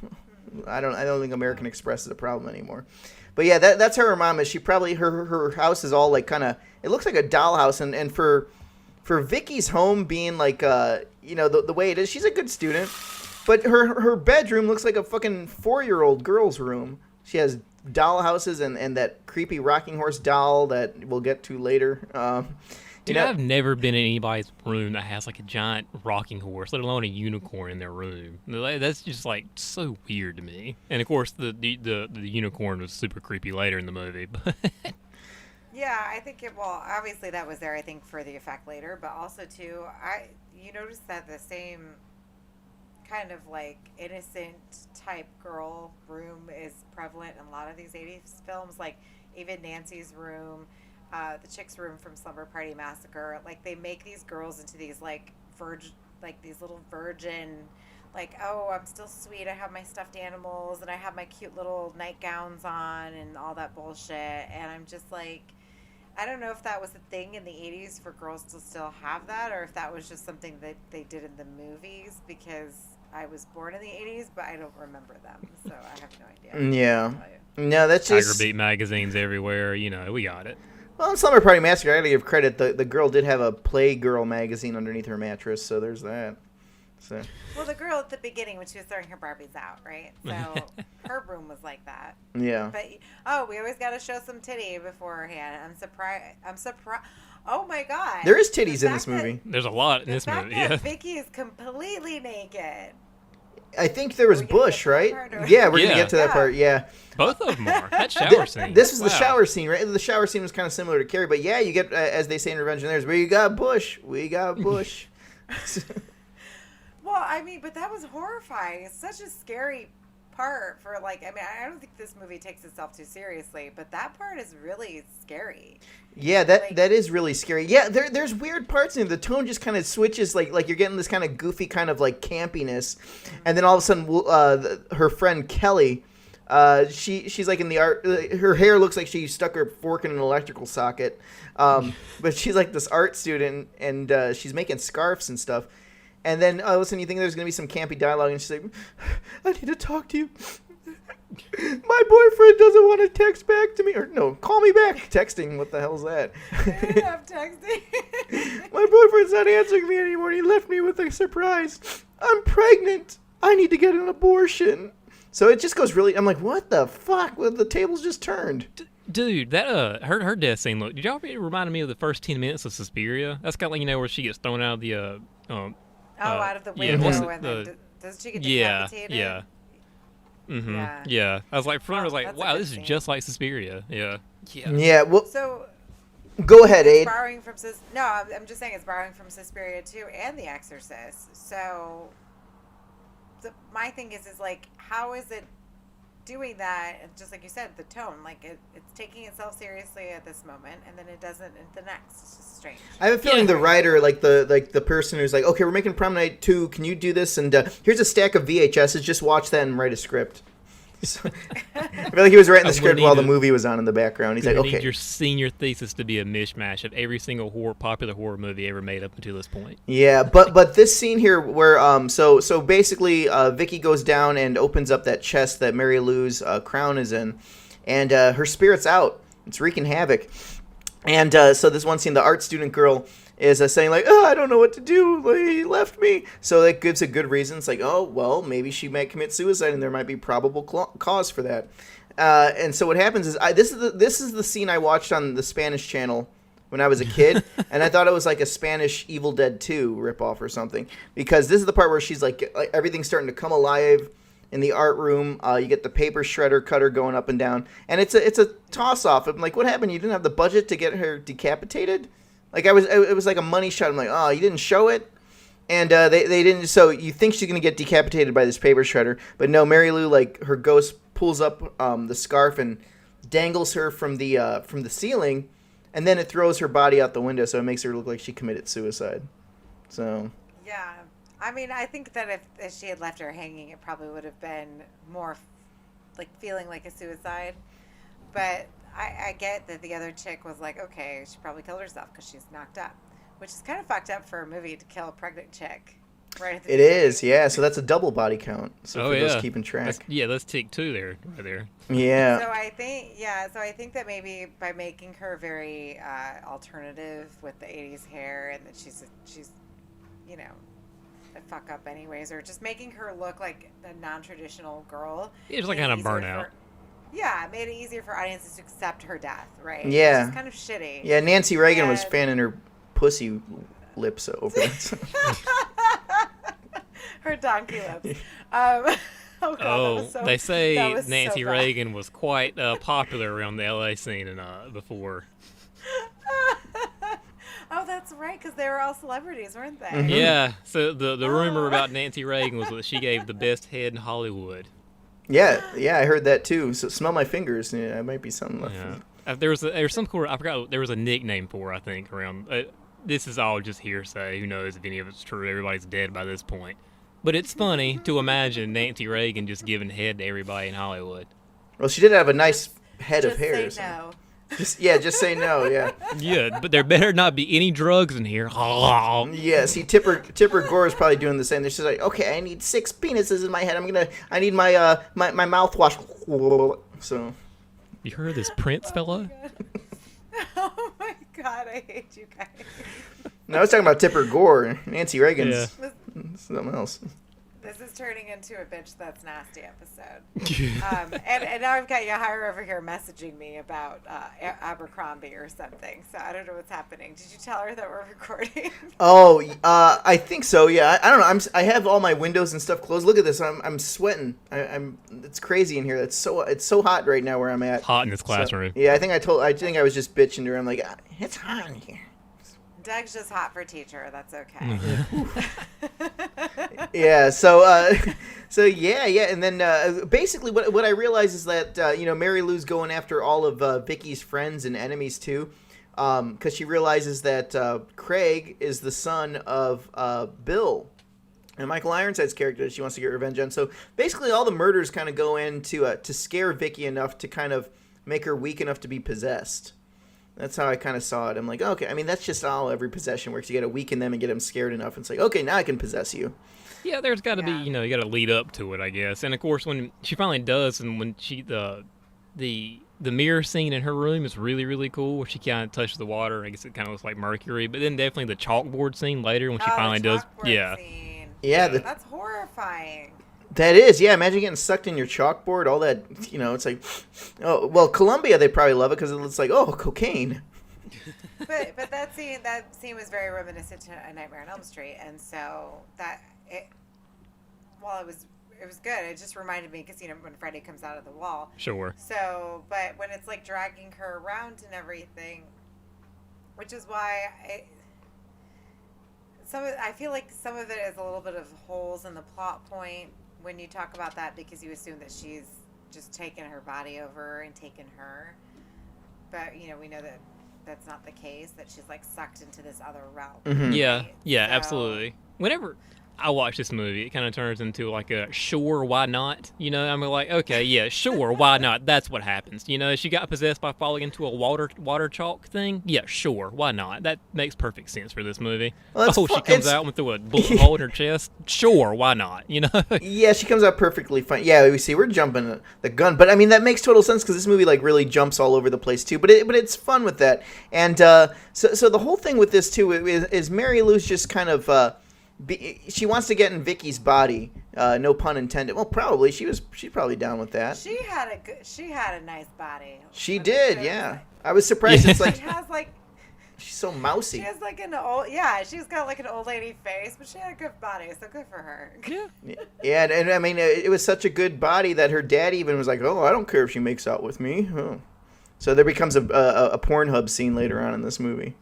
I don't think American Express is a problem anymore. But yeah, that's how her mom is. She probably her house is all like kind of. It looks like a dollhouse, and for Vicky's home being like the way it is, she's a good student. But her bedroom looks like a fucking 4-year-old girl's room. She has dollhouses and that creepy rocking horse doll that we'll get to later. Dude, I've never been in anybody's room that has like a giant rocking horse, let alone a unicorn in their room. That's just like so weird to me. And of course, the unicorn was super creepy later in the movie. But Yeah, I think obviously that was there, I think, for the effect later, but also too, you notice that the same kind of like innocent type girl room is prevalent in a lot of these 80s films, like even Nancy's room, the chick's room from Slumber Party Massacre. Like they make these girls into these like these little virgin, like, oh, I'm still sweet, I have my stuffed animals and I have my cute little nightgowns on and all that bullshit, and I'm just like, I don't know if that was a thing in the 80s for girls to still have that, or if that was just something that they did in the movies, because I was born in the 80s, but I don't remember them, so I have no idea. Yeah. No, that's just... Tiger Beat magazines everywhere, we got it. Well, in Slumber Party Massacre, I gotta give credit. The girl did have a Playgirl magazine underneath her mattress, so there's that. So. Well, the girl at the beginning when she was throwing her Barbies out, right? So her room was like that. Yeah. But we always got to show some titty beforehand. I'm surprised. Oh my God. There is titties in this movie. There's a lot in this movie. Yeah. Vicky is completely naked. I think there was Bush, right? Yeah, we're gonna get to that part. Yeah. Both of them are. That shower scene. This was the shower scene, right? The shower scene was kind of similar to Carrie, but yeah, you get, as they say in Revenge of the Nerds, we got Bush. We got Bush. Well, I mean, but that was horrifying. It's such a scary part for I don't think this movie takes itself too seriously, but that part is really scary. Yeah, that is really scary. Yeah, there's weird parts in it. The tone just kind of switches, like you're getting this kind of goofy kind of like campiness, and then all of a sudden, her friend Kelly, she's like in the art. Her hair looks like she stuck her fork in an electrical socket, but she's like this art student, and she's making scarves and stuff. And then all of a sudden you think there's going to be some campy dialogue, and she's like, I need to talk to you. My boyfriend doesn't want to text back to me. Or no, call me back. Texting, what the hell's that? I'm texting. My boyfriend's not answering me anymore. He left me with a surprise. I'm pregnant. I need to get an abortion. So it just goes really, I'm like, what the fuck? Well, the tables just turned. Dude, that her death scene, look, did y'all reminded me of the first 10 minutes of Suspiria? That's kind of like, where she gets thrown out of the out of the window, and then does she get decapitated? Yeah. Mm-hmm. Yeah. Yeah. I was like, I was like, that's a wow, good this scene. is just like Suspiria. Yeah. Yeah. Yeah, well, So go ahead, Aid. borrowing from I'm just saying it's borrowing from Suspiria too, and The Exorcist. So my thing is like, how is it doing that? And just like you said, the tone, like it's taking itself seriously at this moment, and then it doesn't at the next. It's just strange. I have a feeling the writer, like the person who's like, okay, we're making Prom Night 2. Can you do this? And here's a stack of VHSs. Just watch that and write a script. So, I feel like he was writing the script while the movie was on in the background. He's like, okay. Need your senior thesis to be a mishmash of every single popular horror movie ever made up until this point. Yeah, but this scene here where so basically Vicky goes down and opens up that chest that Mary Lou's crown is in, and her spirit's out. It's wreaking havoc. And so this one scene, the art student girl is saying like, "Oh, I don't know what to do. Like, he left me." So that gives a good reason. It's like, oh, well, maybe she might commit suicide, and there might be probable cause for that. And so what happens is, this is the scene I watched on the Spanish channel when I was a kid, and I thought it was like a Spanish Evil Dead 2 ripoff or something, because this is the part where she's like everything's starting to come alive in the art room. You get the paper shredder cutter going up and down, and it's a toss off. I'm like, what happened? You didn't have the budget to get her decapitated? Like it was like a money shot. I'm like, oh, you didn't show it, and they didn't. So you think she's gonna get decapitated by this paper shredder, but no. Mary Lou, like, her ghost pulls up the scarf and dangles her from the ceiling, and then it throws her body out the window, so it makes her look like she committed suicide. So yeah. I mean, I think that if she had left her hanging, it probably would have been more like feeling like a suicide. But I get that the other chick was like, okay, she probably killed herself because she's knocked up, which is kind of fucked up for a movie to kill a pregnant chick. Right at the it is, yeah. So that's a double body count. So for yeah. those keeping track, that's tick 2 there, right there. Yeah. So I think that maybe by making her very alternative with the '80s hair, and that she's you know, a fuck up anyways, or just making her look like a non-traditional girl. Yeah, just like kind of burnout. Yeah, it made it easier for audiences to accept her death, right? Yeah. It's kind of shitty. Yeah, Nancy Reagan was fanning her pussy lips over it. Her donkey lips. Oh, God, they say Nancy Reagan was quite popular around the LA scene and before. Oh, that's right, because they were all celebrities, weren't they? Mm-hmm. Yeah, so the rumor about Nancy Reagan was that she gave the best head in Hollywood. Yeah, I heard that too. So smell my fingers. Yeah, it might be something left. Yeah. There was some cool. I forgot. There was a nickname for her, I think, around. This is all just hearsay. Who knows if any of it's true? Everybody's dead by this point. But it's funny to imagine Nancy Reagan just giving head to everybody in Hollywood. Well, she did have a nice head of hair. Just say no. Just say no, yeah. Yeah, but there better not be any drugs in here. Yeah, see, Tipper Gore is probably doing the same. She's like, okay, I need 6 penises in my head. I need my my mouthwash. So. You heard of this Prince fella? Oh my God, I hate you guys. No, I was talking about Tipper Gore. Nancy Reagan's Yeah. something else. This is turning into a bitch that's nasty episode. And now I've got Yahaira over here messaging me about Abercrombie or something. So I don't know what's happening. Did you tell her that we're recording? Oh, I think so. Yeah, I don't know. I have all my windows and stuff closed. Look at this. I'm sweating. It's crazy in here. It's so hot right now where I'm at. Hot in this classroom. So, yeah, I think I was just bitching to her. I'm like, it's hot in here. Doug's just hot for teacher. That's okay. Yeah. So yeah, and then basically what I realize is that Mary Lou's going after all of Vicky's friends and enemies too, because she realizes that Craig is the son of Bill, and Michael Ironside's character that she wants to get revenge on. So basically, all the murders kind of go in to scare Vicky enough to kind of make her weak enough to be possessed. That's how I kind of saw it. I'm like, okay, I mean, that's just how every possession works. You got to weaken them and get them scared enough. And it's like, okay, now I can possess you. Yeah, there's got to be, you got to lead up to it, I guess. And of course, when she finally does, and when she the mirror scene in her room is really, really cool, where she kind of touches the water. I guess it kind of looks like Mercury. But then definitely the chalkboard scene later when she finally does. Yeah. Scene. Yeah. That's horrifying. That is, yeah. Imagine getting sucked in your chalkboard. All that, it's like, oh, well, Columbia, they probably love it because it's like, oh, cocaine. But that scene was very reminiscent to A Nightmare on Elm Street, and so while it was good, it just reminded me because when Freddy comes out of the wall. Sure. So, but when it's like dragging her around and everything, which is why I feel like some of it is a little bit of holes in the plot point when you talk about that, because you assume that she's just taken her body over and taken her. But, we know that that's not the case, that she's like sucked into this other realm. Mm-hmm. Yeah, right? yeah, So, absolutely. Whenever I watch this movie, it kind of turns into like a sure, why not? You know, I'm like, okay, yeah, sure, why not? That's what happens. You know, she got possessed by falling into a water chalk thing. Yeah, sure, why not? That makes perfect sense for this movie. Well, she comes out with a bullet hole in her chest. Sure, why not? You know? Yeah, she comes out perfectly fine. Yeah, we see we're jumping the gun, but I mean that makes total sense because this movie like really jumps all over the place too. But it's fun with that, and so the whole thing with this too is Mary Lou's just kind of. She wants to get in Vicky's body, no pun intended. Well, probably she's probably down with that. She had a nice body. She did, yeah. I was surprised. It's like she has like she's so mousy. She has like she's got like an old lady face, but she had a good body, so good for her. Yeah, and I mean it was such a good body that her dad even was like, "Oh, I don't care if she makes out with me." Oh. So there becomes a Pornhub scene later on in this movie.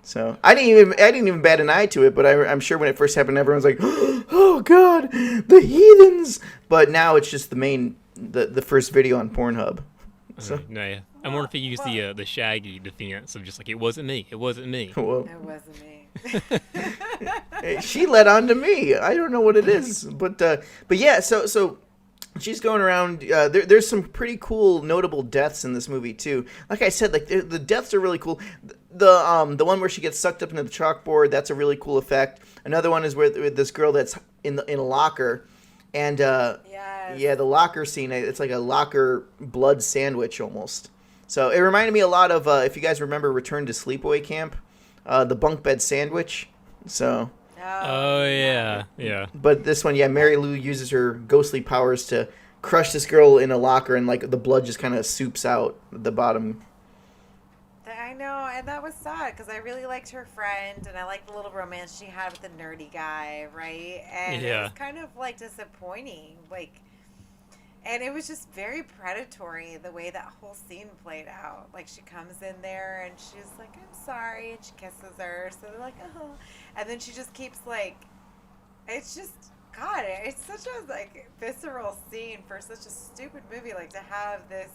So I didn't even bat an eye to it, but I'm sure when it first happened, everyone's like, "Oh God, the heathens!" But now it's just the first video on Pornhub. So no, yeah. I wonder if he used the Shaggy defense of just like it wasn't me. Whoa. It wasn't me. Hey, she led on to me. I don't know what it is, but yeah. So she's going around. There's some pretty cool, notable deaths in this movie too. Like I said, like the deaths are really cool. The one where she gets sucked up into the chalkboard, that's a really cool effect. Another one is with this girl that's in a locker, and yeah, the locker scene. It's like a locker blood sandwich almost. So it reminded me a lot of if you guys remember Return to Sleepaway Camp, the bunk bed sandwich. So. Oh yeah. But this one, yeah, Mary Lou uses her ghostly powers to crush this girl in a locker, and like the blood just kind of soups out the bottom. I know, and that was sad because I really liked her friend, and I liked the little romance she had with the nerdy guy, right? And it was kind of like disappointing, like, and it was just very predatory the way that whole scene played out. Like she comes in there and she's like, "I'm sorry," and she kisses her, so they're like, "Oh," and then she just keeps like, it's just God, it's such a like visceral scene for such a stupid movie, like to have this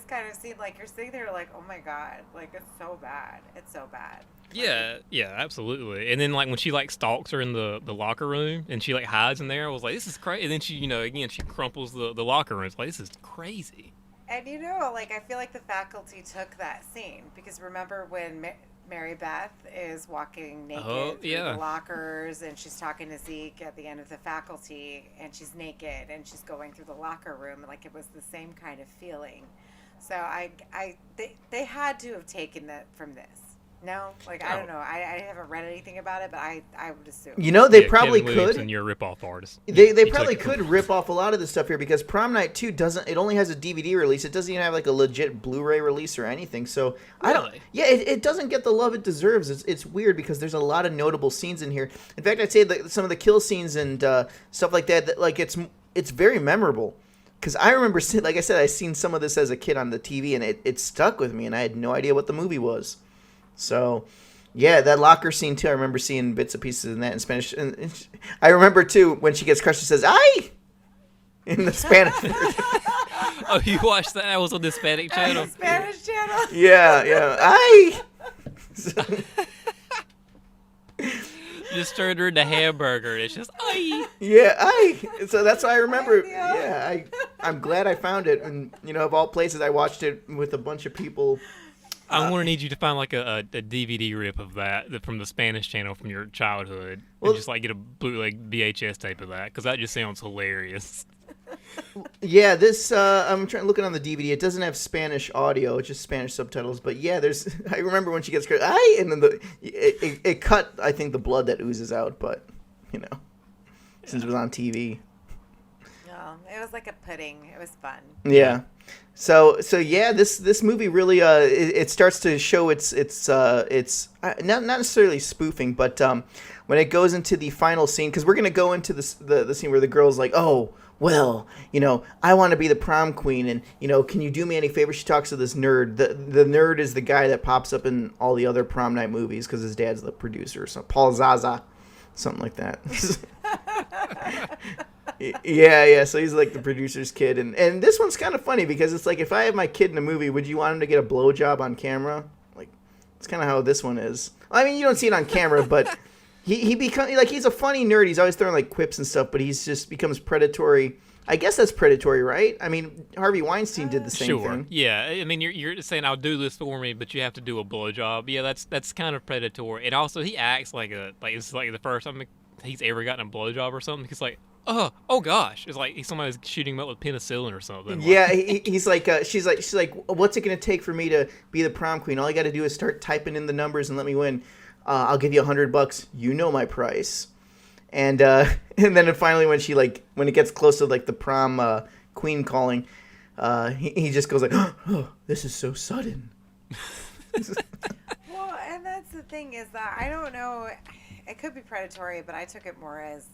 kind of scene, like you're sitting there like, oh my God, like it's so bad. Yeah, absolutely. And then like when she like stalks her in the locker room and she like hides in there, I was like, this is crazy. And then she, again, she crumples the locker room. It's like, this is crazy. And like I feel like the faculty took that scene because remember when Mary Beth is walking naked through the lockers and she's talking to Zeke at the end of the faculty and she's naked and she's going through the locker room, like it was the same kind of feeling. So they had to have taken that from this. No, like I don't know. I haven't read anything about it, but I would assume. They probably could. And you're a rip-off artist. They probably could rip off a lot of this stuff here because Prom Night 2 doesn't. It only has a DVD release. It doesn't even have like a legit Blu-ray release or anything. So I don't. Yeah, it doesn't get the love it deserves. It's weird because there's a lot of notable scenes in here. In fact, I'd say that some of the kill scenes and stuff like that like it's very memorable. Because I remember, like I said, I seen some of this as a kid on the TV, and it stuck with me, and I had no idea what the movie was. So, yeah, that locker scene, too, I remember seeing bits and pieces in that in Spanish. And I remember, too, when she gets crushed, she says, "Ay!" in the Spanish version. Oh, you watched that? That was on the Hispanic channel? The Spanish channel? Yeah. "Ay!" Just turned her into hamburger. It's just, "Ay!" Yeah, "Ay!" So that's why I remember. Yeah, I'm glad I found it. And, of all places, I watched it with a bunch of people. I'm going to need you to find like a DVD rip of that from the Spanish channel from your childhood. Well, and just like get a bootleg VHS tape of that because that just sounds hilarious. Yeah, this I'm looking on the DVD. It doesn't have Spanish audio; it's just Spanish subtitles. But yeah, I remember when she gets crushed, and then it cut. I think the blood that oozes out, but since it was on TV. No, it was like a pudding. It was fun. Yeah. So yeah, this movie really it starts to show it's not necessarily spoofing, but when it goes into the final scene, because we're gonna go into the scene where the girl's like, "Oh, well, I want to be the prom queen, and can you do me any favor?" She talks to this nerd. The nerd is the guy that pops up in all the other prom night movies because his dad's the producer, so Paul Zaza, something like that. Yeah. So he's like the producer's kid, and this one's kind of funny because it's like if I have my kid in a movie, would you want him to get a blowjob on camera? Like, it's kind of how this one is. I mean, you don't see it on camera, but he becomes like he's a funny nerd. He's always throwing like quips and stuff, but he's just becomes predatory. I guess that's predatory, right? I mean, Harvey Weinstein did the same thing. Yeah, I mean, you're saying I'll do this for me, but you have to do a blowjob. Yeah, that's kind of predatory. And also, he acts like it's like the first time he's ever gotten a blowjob or something. He's like, oh gosh, it's like somebody's shooting him up with penicillin or something. Yeah, he's like, she's like, what's it gonna take for me to be the prom queen? All I got to do is start typing in the numbers and let me win. I'll give you $100. You know my price. And then finally, when it gets close to like the prom queen calling, he just goes like, "Oh, this is so sudden." Well, and that's the thing is that I don't know. It could be predatory, but I took it more as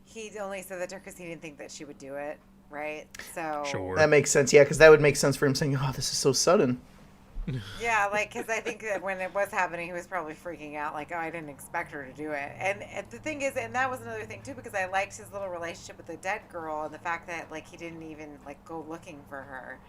he only said that to her because he didn't think that she would do it, right? So Sure. That makes sense. Yeah, because that would make sense for him saying, "Oh, this is so sudden." Yeah, like, because I think that when it was happening, he was probably freaking out, like, oh, I didn't expect her to do it. And the thing is, and that was another thing, too, because I liked his little relationship with the dead girl and the fact that, like, he didn't even, like, go looking for her,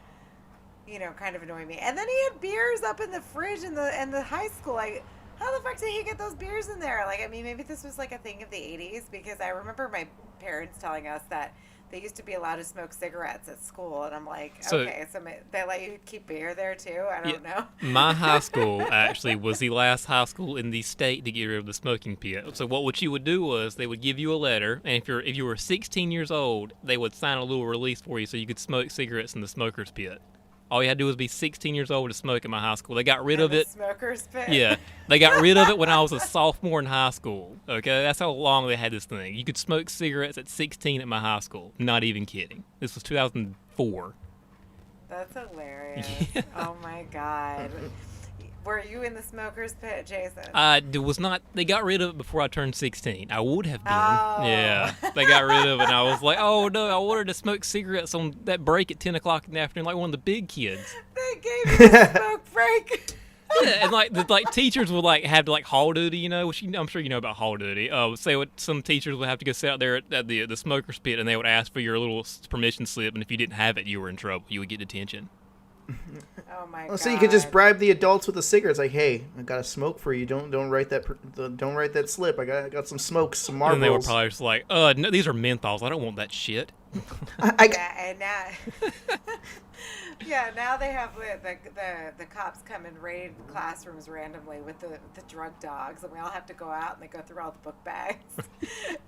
you know, kind of annoyed me. And then he had beers up in the fridge in the high school. Like, how the fuck did he get those beers in there? Like, I mean, maybe this was, like, a thing of the 80s, because I remember my parents telling us that they used to be allowed to smoke cigarettes at school, and I'm like, okay, so they let you keep beer there too? I don't know. My high school actually was the last high school in the state to get rid of the smoking pit. So what you would do was they would give you a letter, and if you were 16 years old, they would sign a little release for you so you could smoke cigarettes in the smoker's pit. All you had to do was be 16 years old to smoke at my high school. They got rid of it. Smoker's pit? Yeah. They got rid of it when I was a sophomore in high school. Okay? That's how long they had this thing. You could smoke cigarettes at 16 at my high school. Not even kidding. This was 2004. That's hilarious. Yeah. Oh, my God. Were you in the smoker's pit, Jason? It was not. They got rid of it before I turned 16. I would have been. Oh. Yeah. They got rid of it, and I was like, oh, no, I wanted to smoke cigarettes on that break at 10 o'clock in the afternoon like one of the big kids. They gave you a smoke break. Yeah, and like teachers would like have to like hall duty, you know, which I'm sure you know about hall duty. Some teachers would have to go sit out there at the smoker's pit, and they would ask for your little permission slip, and if you didn't have it, you were in trouble. You would get detention. Oh my God. So you could just bribe the adults with the cigarettes, like, "Hey, I got a smoke for you. Don't write that slip. I got some smokes, some Marlboros." And they were probably just like, no, these are menthols. I don't want that shit." And now, now they have the cops come and raid classrooms randomly with the drug dogs, and we all have to go out and they go through all the book bags.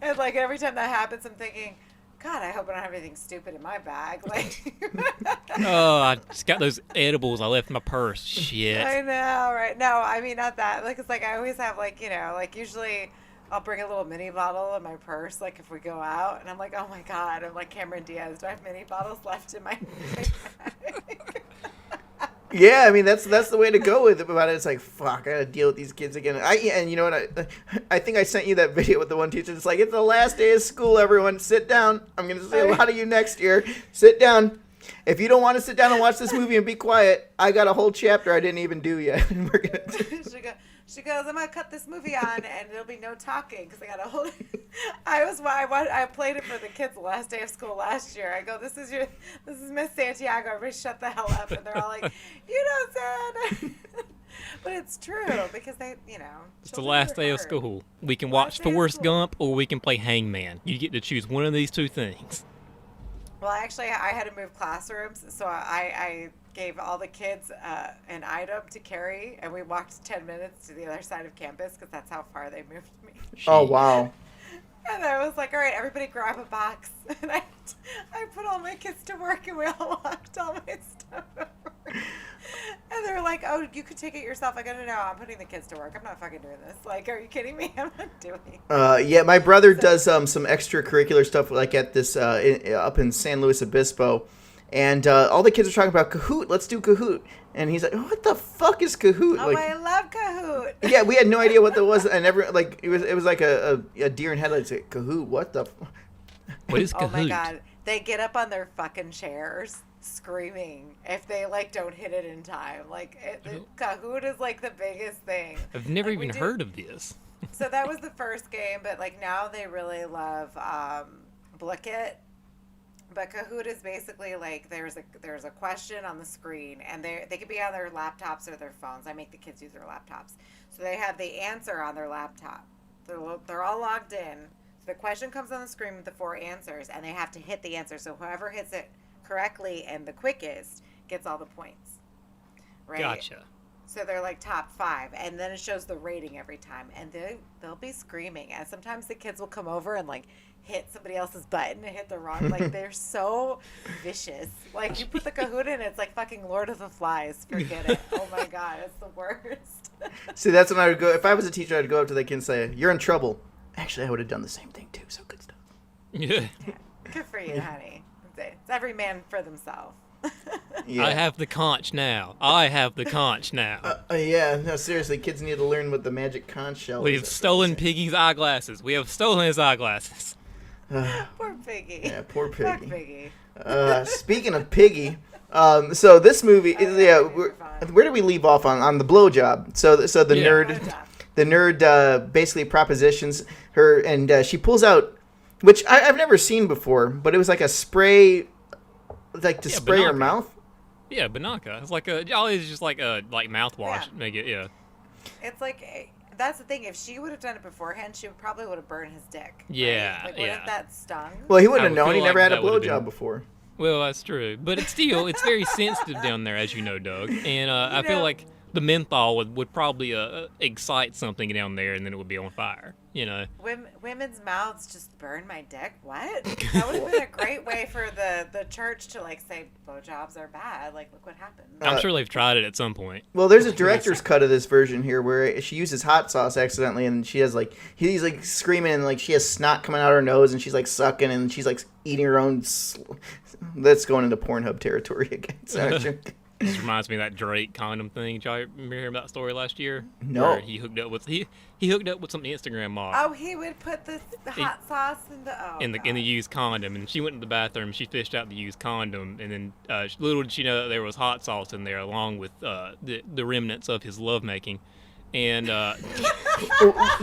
And like every time that happens, I'm thinking, God, I hope I don't have anything stupid in my bag. Like, I just got those edibles I left in my purse. Shit. I know, right? No, I mean not that. Like, it's like I always have like usually I'll bring a little mini bottle in my purse, like if we go out, and I'm like, oh my God, I'm like Cameron Diaz. Do I have mini bottles left in my bag? Yeah, I mean that's the way to go with it about it. It's like, fuck, I gotta deal with these kids again. And you know what? I think I sent you that video with the one teacher. It's like, it's the last day of school. Everyone, sit down. I'm gonna see a lot of you next year. Sit down. If you don't want to sit down and watch this movie and be quiet, I got a whole chapter I didn't even do yet. And we're gonna. She goes, I'm gonna cut this movie on, and there'll be no talking because I got a whole. I played it for the kids the last day of school last year. I go, this is Miss Santiago. Everybody, shut the hell up, and they're all like, you don't say it. But it's true because they, It's the last day of school. We can watch Forrest Gump or we can play Hangman. You get to choose one of these two things. Well, actually, I had to move classrooms, so I gave all the kids an item to carry, and we walked 10 minutes to the other side of campus because that's how far they moved me. Oh, wow. And I was like, all right, everybody grab a box. And I put all my kids to work, and we all walked all my stuff over. And they were like, oh, you could take it yourself. I go, no, I'm putting the kids to work. I'm not fucking doing this. Like, are you kidding me? I'm not doing it. Yeah, my brother does some extracurricular stuff like at this up in San Luis Obispo. And all the kids are talking about Kahoot. Let's do Kahoot. And he's like, what the fuck is Kahoot? Oh, I love Kahoot. Yeah, we had no idea what that was. And it was like a deer in headlights. Like, Kahoot, what the What is Kahoot? Oh, my God. They get up on their fucking chairs screaming if they, don't hit it in time. Kahoot is, the biggest thing. I've never even heard of this. So that was the first game, but, now they really love Blick It. But Kahoot is basically like there's a question on the screen, and they could be on their laptops or their phones. I make the kids use their laptops, so they have the answer on their laptop. They're all logged in. So the question comes on the screen with the 4 answers, and they have to hit the answer. So whoever hits it correctly and the quickest gets all the points. Right? Gotcha. So they're like top 5, and then it shows the rating every time, and they'll be screaming, and sometimes the kids will come over and like hit somebody else's button and hit the wrong. Like they're so vicious. Like you put the Kahoot in, it's like fucking Lord of the Flies. Forget it. Oh my god, it's the worst. See, that's when I would go. If I was a teacher, I'd go up to the kid and say, "You're in trouble." Actually, I would have done the same thing too. So good stuff. Yeah. Good for you, honey. It's every man for themselves. Yeah. I have the conch now. I have the conch now. Yeah, no, seriously, kids need to learn what the magic conch shell We've is. stolen Piggy's eyeglasses. We have stolen his eyeglasses. Poor Piggy. Yeah, poor Fuck Piggy. Piggy. Speaking of Piggy, so this movie, where do we leave off on the blowjob? So the Yeah. nerd basically propositions her, and she pulls out, which I've never seen before, but it was like a spray, like to spray her Banaka. mouth. Yeah, Banaka. It's like always just like a mouthwash. Yeah. Make it It's like that's the thing. If she would have done it beforehand, she probably would have burned his dick. Right? Yeah, Like, yeah. wouldn't that stung? Well, he wouldn't I have would known. feel He never like had a that would've blowjob been- before. Well, that's true, but it's very sensitive down there, as you know, Doug. And I feel know- like the menthol would probably excite something down there, and then it would be on fire. You know. Women's mouths just burn my dick. What? That would have been a great way for the church to like say blowjobs are bad. Like, look what happened. I'm sure they've tried it at some point. Well, there's a director's cut of this version here where she uses hot sauce accidentally, and she has like he's like screaming, and like she has snot coming out her nose, and she's like sucking, and she's like eating her own. That's going into Pornhub territory again. So, This reminds me of that Drake condom thing. Did y'all remember hearing about that story last year? No. Where he hooked up with some Instagram model. Oh, he would put the hot sauce in the in the used condom, and she went to the bathroom. She fished out the used condom, and then little did she know that there was hot sauce in there, along with the remnants of his lovemaking. And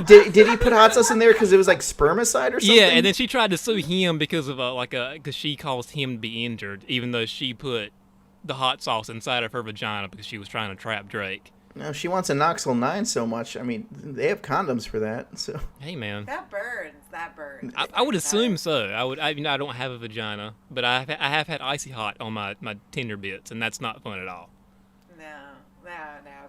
did he put hot sauce in there because it was like spermicide or something? yeah, and then she tried to sue him because of because she caused him to be injured, even though she put the hot sauce inside of her vagina because she was trying to trap Drake. No, she wants a Knoxville 9 so much. I mean, they have condoms for that. So Hey, man. That burns. I would assume so. I don't have a vagina, but I have had icy hot on my Tinder bits, and that's not fun at all. No,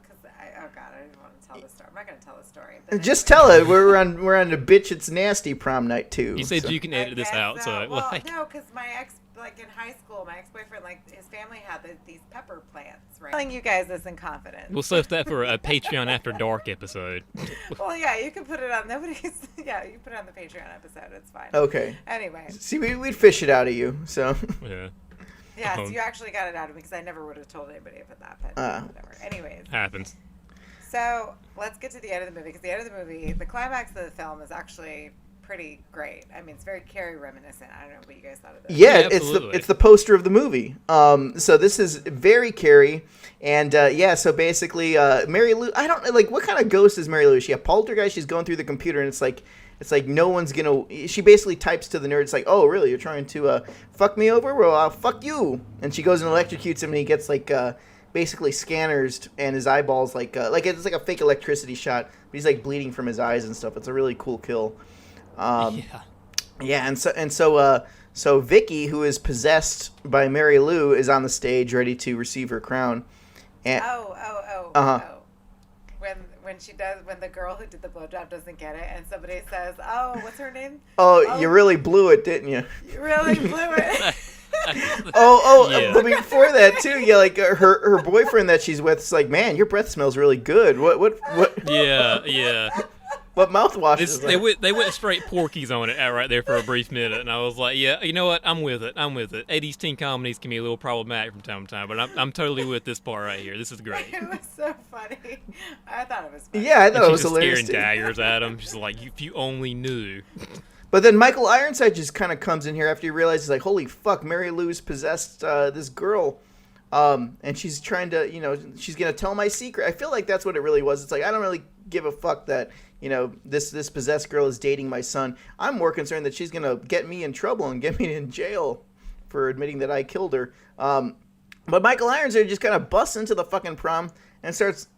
because oh god, I didn't want to tell the story. I'm not gonna tell the story. But just tell it. We're on the bitch. It's nasty prom night too. You said so. you can edit this out, so well, like, no, because my ex, like in high school, my ex-boyfriend, like his family had these pepper plants. Right, telling you guys this in confidence. we'll save that for a Patreon After Dark episode. Well, yeah, you can put it on nobody's. Yeah, you can put it on the Patreon episode. It's fine. Okay. Anyway. See, we'd fish it out of you. So. Yeah, Yeah, so you actually got it out of me because I never would have told anybody about that. But whatever. Anyways. happens. So let's get to the end of the movie, because the end of the movie, the climax of the film is actually pretty great. I mean, it's very Carrie reminiscent. I don't know what you guys thought of this. Yeah, Yeah, absolutely. it's the poster of the movie. So this is very Carrie, and so basically, Mary Lou. I don't like what kind of ghost is Mary Lou? Is she a poltergeist? She's going through the computer, and it's like no one's gonna. She basically types to the nerd. It's like, oh, really? You're trying to fuck me over? Well, I'll fuck you. And she goes and electrocutes him, and he gets like basically scanners, and his eyeballs like it's like a fake electricity shot. But he's like bleeding from his eyes and stuff. It's a really cool kill. Yeah, and so Vicky, who is possessed by Mary Lou, is on the stage ready to receive her crown. And When the girl who did the blowjob doesn't get it, and somebody says, "Oh, what's her name?" Oh, you really blew it, didn't you? You really blew it. Yeah. But before that too, yeah, like her boyfriend that she's with is like, man, your breath smells really good. What? Yeah. What mouthwash is They that? went straight Porky's on it right there for a brief minute, and I was like, yeah, you know what? I'm with it. 80s teen comedies can be a little problematic from time to time, but I'm totally with this part right here. This is great. It was so funny. I thought it was funny. Yeah, I thought it She's was just hilarious staring too. daggers at him. She's like, if you only knew. But then Michael Ironside just kind of comes in here after he realizes, like, holy fuck, Mary Lou's possessed this girl. And she's trying to, she's going to tell my secret. I feel like that's what it really was. It's like, I don't really give a fuck that, this possessed girl is dating my son. I'm more concerned that she's going to get me in trouble and get me in jail for admitting that I killed her. But Michael Ironside just kind of busts into the fucking prom and starts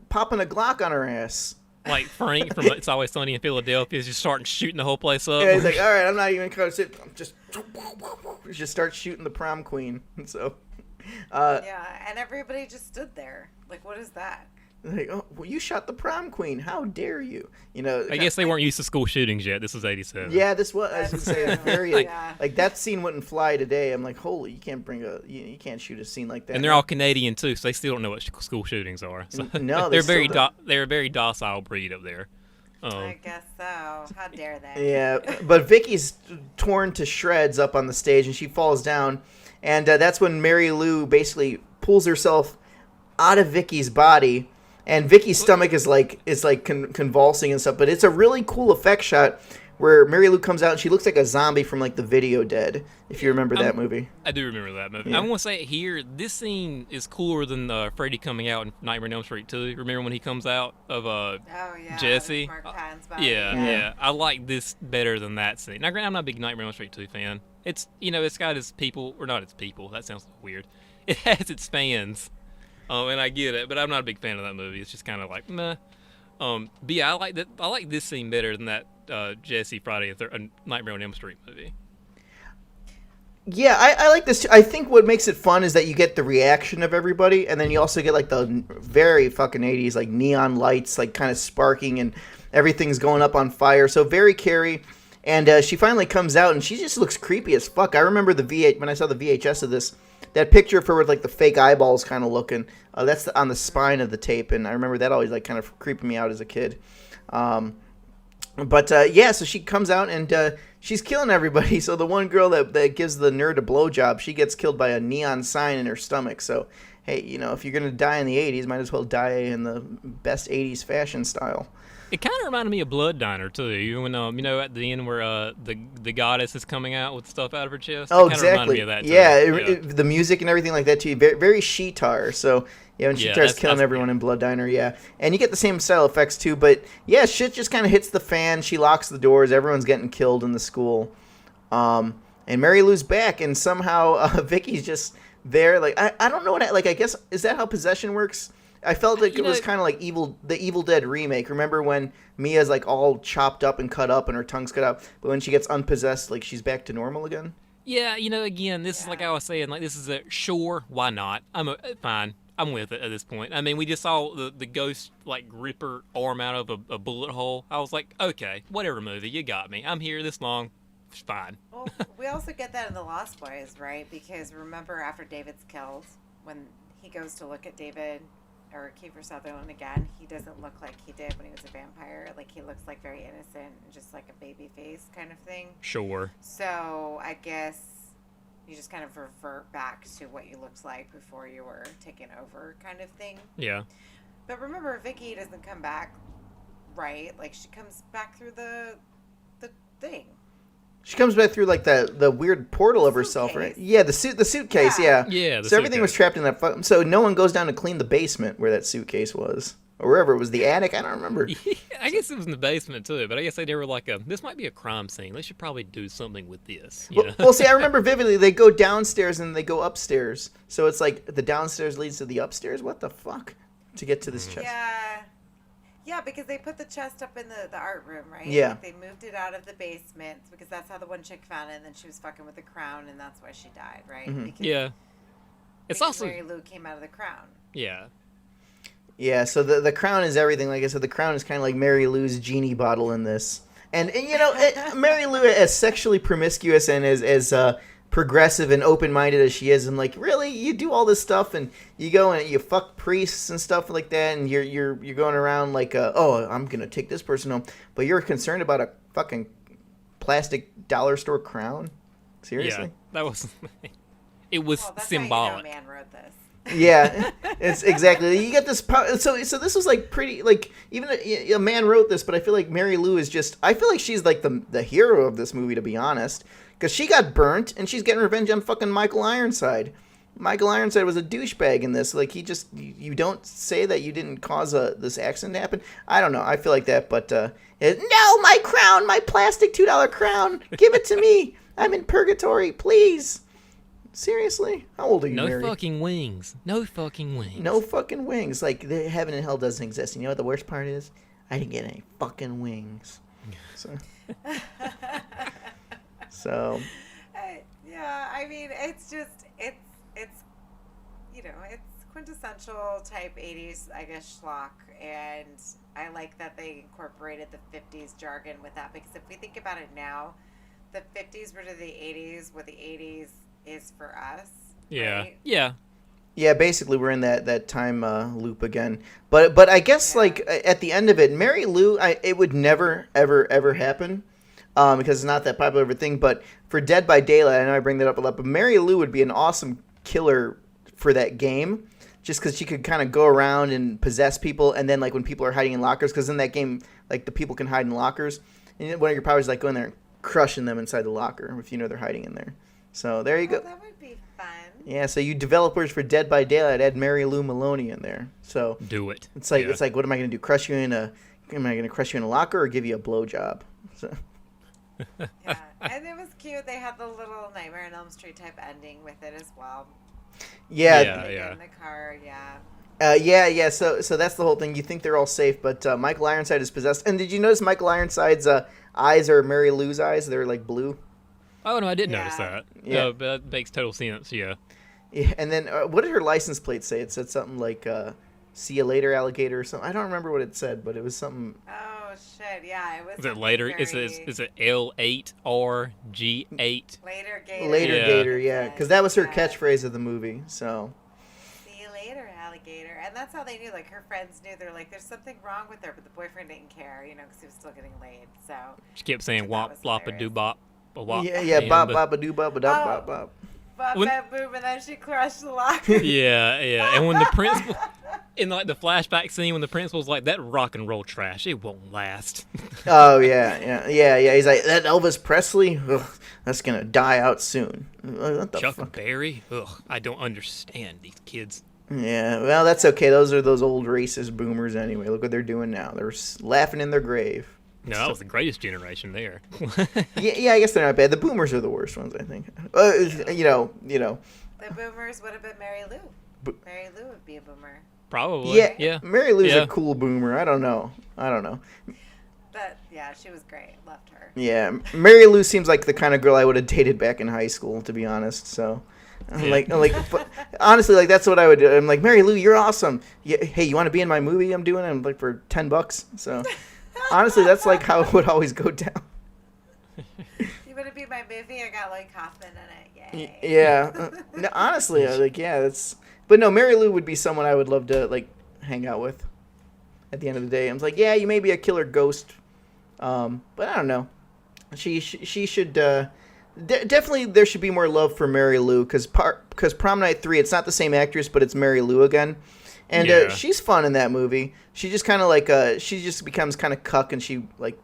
popping a Glock on her ass. Like Frank from It's Always Sunny in Philadelphia is just starting shooting the whole place up. Yeah, he's like, all right, I'm not even going to sit. I'm just start shooting the prom queen. And so, yeah, and everybody just stood there. Like, what is that? like, oh, well, you shot the prom queen. How dare you? You know. I guess they weren't used to school shootings yet. This was 87. Yeah, this was. I was gonna say very Yeah. like that scene wouldn't fly today. I'm like, holy, you can't bring you can't shoot a scene like that. And they're all Canadian too, so they still don't know what school shootings are. So No, they're they still they're a very docile breed up there. I guess so. How dare they? Yeah, but Vicky's torn to shreds up on the stage, and she falls down, and that's when Mary Lou basically pulls herself out of Vicky's body, and Vicky's stomach is convulsing and stuff. But it's a really cool effect shot where Mary Lou comes out and she looks like a zombie from like the Video Dead, if you remember that movie. I do remember that movie. Yeah. I want to say it here, this scene is cooler than Freddy coming out in Nightmare on Elm Street 2. Remember when he comes out of Oh yeah. Jesse? Mark Patton's body. Yeah. I like this better than that scene. Now, granted, I'm not a big Nightmare on Elm Street 2 fan. It's, it's got its people, or not its people, that sounds weird. It has its fans, and I get it, but I'm not a big fan of that movie. It's just kind of like, meh. But yeah, I like this scene better than that Jesse Nightmare on Elm Street movie. Yeah, I like this too. I think what makes it fun is that you get the reaction of everybody, and then you also get like the very fucking 80s, like neon lights, like kind of sparking, and everything's going up on fire. So very Carrie, and she finally comes out, and she just looks creepy as fuck. I remember when I saw the VHS of this, that picture of her with like the fake eyeballs kind of looking. That's on the spine of the tape, and I remember that always like kind of creeping me out as a kid. But so she comes out and she's killing everybody. So the one girl that gives the nerd a blowjob, she gets killed by a neon sign in her stomach. So, hey, if you're going to die in the 80s, might as well die in the best 80s fashion style. It kind of reminded me of Blood Diner, too. When, at the end where the goddess is coming out with stuff out of her chest. Oh, it exactly. Reminded me of that, too. Yeah, the music and everything like that, too. Very, very Sheetar. So, yeah, when she starts killing everyone in Blood Diner, yeah. And you get the same style effects, too. But, yeah, shit just kind of hits the fan. She locks the doors. Everyone's getting killed in the school. And Mary Lou's back, and somehow Vicky's just there. Like, I don't know what... I guess... Is that how possession works? I felt like it was kind of like the Evil Dead remake. Remember when Mia's like all chopped up and cut up and her tongue's cut out, but when she gets unpossessed, like she's back to normal again? Yeah, again, this is like I was saying, like this is sure, why not? Fine. I'm with it at this point. I mean, we just saw the ghost like rip her arm out of a bullet hole. I was like, okay, whatever movie, you got me. I'm here this long. It's fine. Well, we also get that in The Lost Boys, right? Because remember after David's killed, when he goes to look at David or Kiefer Sutherland again, he doesn't look like he did when he was a vampire. Like, he looks like very innocent and just like a baby face kind of thing. Sure. So I guess you just kind of revert back to what you looked like before you were taken over kind of thing. Yeah. But remember, Vicky doesn't come back, right? Like, she comes back through the thing. She comes back through like the weird portal of herself, right? Yeah, the suitcase, yeah. Yeah, so everything was trapped in that. So no one goes down to clean the basement where that suitcase was, or wherever it was, the attic. I don't remember. Yeah, I guess it was in the basement too, but I guess they were like, this might be a crime scene. They should probably do something with this. Well, see, I remember vividly. They go downstairs and they go upstairs. So it's like the downstairs leads to the upstairs. What the fuck? To get to this chest. Yeah, because they put the chest up in the art room, right? Yeah. Like, they moved it out of the basement because that's how the one chick found it, and then she was fucking with the crown, and that's why she died, right? Mm-hmm. Because, It's because also Mary Lou came out of the crown. Yeah. Yeah, so the crown is everything. Like I said, the crown is kind of like Mary Lou's genie bottle in this. And Mary Lou, as sexually promiscuous and as progressive and open-minded as she is, I'm like, really? You do all this stuff and you go and you fuck priests and stuff like that, and you're going around like, I'm going to take this person home. But you're concerned about a fucking plastic dollar store crown? Seriously? Yeah, that was... It was that's symbolic. How you know man wrote this. Yeah, it's exactly. You get this. So this was like pretty. Like even a man wrote this, but I feel like Mary Lou is just. I feel like she's like the hero of this movie, to be honest, because she got burnt and she's getting revenge on fucking Michael Ironside. Michael Ironside was a douchebag in this. Like, he just. You don't say that you didn't cause this accident to happen. I don't know. I feel like that, but no, my crown, my plastic $2 crown, give it to me. I'm in purgatory, please. Seriously? How old are you, No Mary? fucking wings. No fucking wings. No fucking wings. Like, the heaven and hell doesn't exist. And you know what the worst part is? I didn't get any fucking wings. So, so Yeah, I mean, it's just, it's you know, it's quintessential type 80s, I guess, schlock. And I like that they incorporated the 50s jargon with that, because if we think about it now, the 50s were to the 80s what the 80s is for us. Yeah. Right? Yeah. yeah, basically we're in that time loop again. But I guess Yeah. like at the end of it, Mary Lou, it would never ever happen. Because it's not that popular of a thing. But for Dead by Daylight, I know I bring that up a lot, but Mary Lou would be an awesome killer for that game, just because she could kind of go around and possess people, and then like when people are hiding in lockers, because in that game, like the people can hide in lockers, and one of your powers is like going there and crushing them inside the locker if you know they're hiding in there. So there you go. That would be fun. Yeah, so you developers for Dead by Daylight add Mary Lou Maloney in there. So Do it. it's like Yeah. what am I going to do? Am I going to crush you in a locker or give you a blowjob? So. Yeah, and it was cute. They had the little Nightmare on Elm Street type ending with it as well. Yeah, Yeah. They get in the car, yeah. Yeah. So that's the whole thing. You think they're all safe, but Michael Ironside is possessed. And did you notice Michael Ironside's eyes are Mary Lou's eyes? They're like blue. Oh, no, I did Yeah. notice that. Yeah. No, but that makes total sense, yeah. Yeah. And then what did her license plate say? It said something like "See you later, alligator" or something. I don't remember what it said, but it was something. Oh shit, yeah, it was. Is it later? Is it L8 or G8? Later Gator? Later Yeah. Gator, yeah, because that was her Yeah. catchphrase of the movie. So See you later, alligator. And that's how they knew. Like her friends knew. They're like, there's something wrong with her, but the boyfriend didn't care, you know, because he was still getting laid. So. She kept saying That wop, was flop, a hilarious. doo bop, a wop. yeah, and, bop bop a doo bop a dop Oh. bop bop. Bop, When- bop, boom, and then she crushed the locker. Yeah. And when the principal, in like the flashback scene, when the principal's like, that rock and roll trash, it won't last. Oh yeah. He's like, that Elvis Presley, ugh, that's gonna die out soon. What the Chuck fuck? Berry? Ugh, I don't understand these kids. Yeah, well, that's okay. Those are those old racist boomers anyway. Look what they're doing now. They're laughing in their grave. No, that was the greatest generation there. Yeah, I guess they're not bad. The boomers are the worst ones, I think. You know. The boomers would have been Mary Lou. Bo- Mary Lou would be a boomer. Probably. Yeah, Yeah. Mary Lou's Yeah. a cool boomer. I don't know. But yeah, she was great. Loved her. Yeah, Mary Lou seems like the kind of girl I would have dated back in high school, to be honest. So, Yeah. but honestly, like that's what I would do. I'm like, Mary Lou, you're awesome. Yeah, hey, you want to be in my movie I'm doing? I'm like for $10. So, honestly, that's like how it would always go down. You want to be my movie? I got Lloyd Kaufman in it. Yay. Yeah, no, honestly, that's. But no, Mary Lou would be someone I would love to like hang out with. At the end of the day, I'm like, yeah, you may be a killer ghost, but I don't know. She should definitely there should be more love for Mary Lou because Prom Night 3, it's not the same actress, but it's Mary Lou again, and Yeah. she's fun in that movie. She just kind of like she just becomes kind of cuck, and she like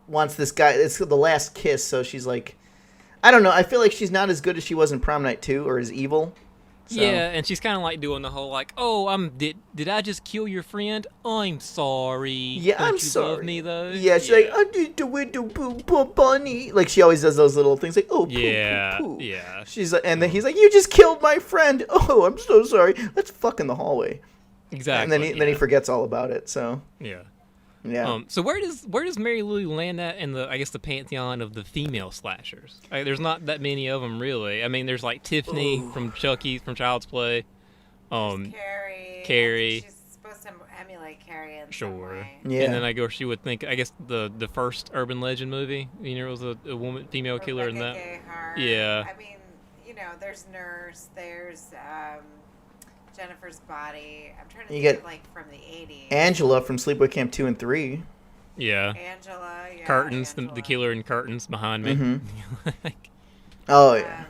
wants this guy. It's the last kiss, so she's like, I don't know. I feel like she's not as good as she was in Prom Night 2 or as evil. So. Yeah, and she's kind of like doing the whole like, oh, did I just kill your friend? I'm sorry. Yeah, Don't I'm you sorry. love me though? Yeah, she's like, I did the window poo bunny. Like she always does those little things, like, oh, poo, Yeah, poo, poo. yeah. She's like, and then he's like, you just killed my friend. Oh, I'm so sorry. Let's fuck in the hallway. Exactly. And then he forgets all about it. So Yeah. yeah. So where does Mary Lou land at in the pantheon of the female slashers? Like, there's not that many of them really. I mean, there's like Tiffany from Chucky, from Child's Play. Carrie. Carrie. I think she's supposed to emulate Carrie in some Sure. way. Yeah. And then I would think, I guess the first urban legend movie, there was a female killer in Rebecca that. Gayheart. Yeah. I mean, there's Nurse, there's Jennifer's Body. I'm trying to You think get of, like from the 80s. Angela from Sleepaway Camp 2 and 3. Yeah. Angela. Yeah, Curtains, the Angela. killer in Curtains behind me. Mhm. Oh yeah.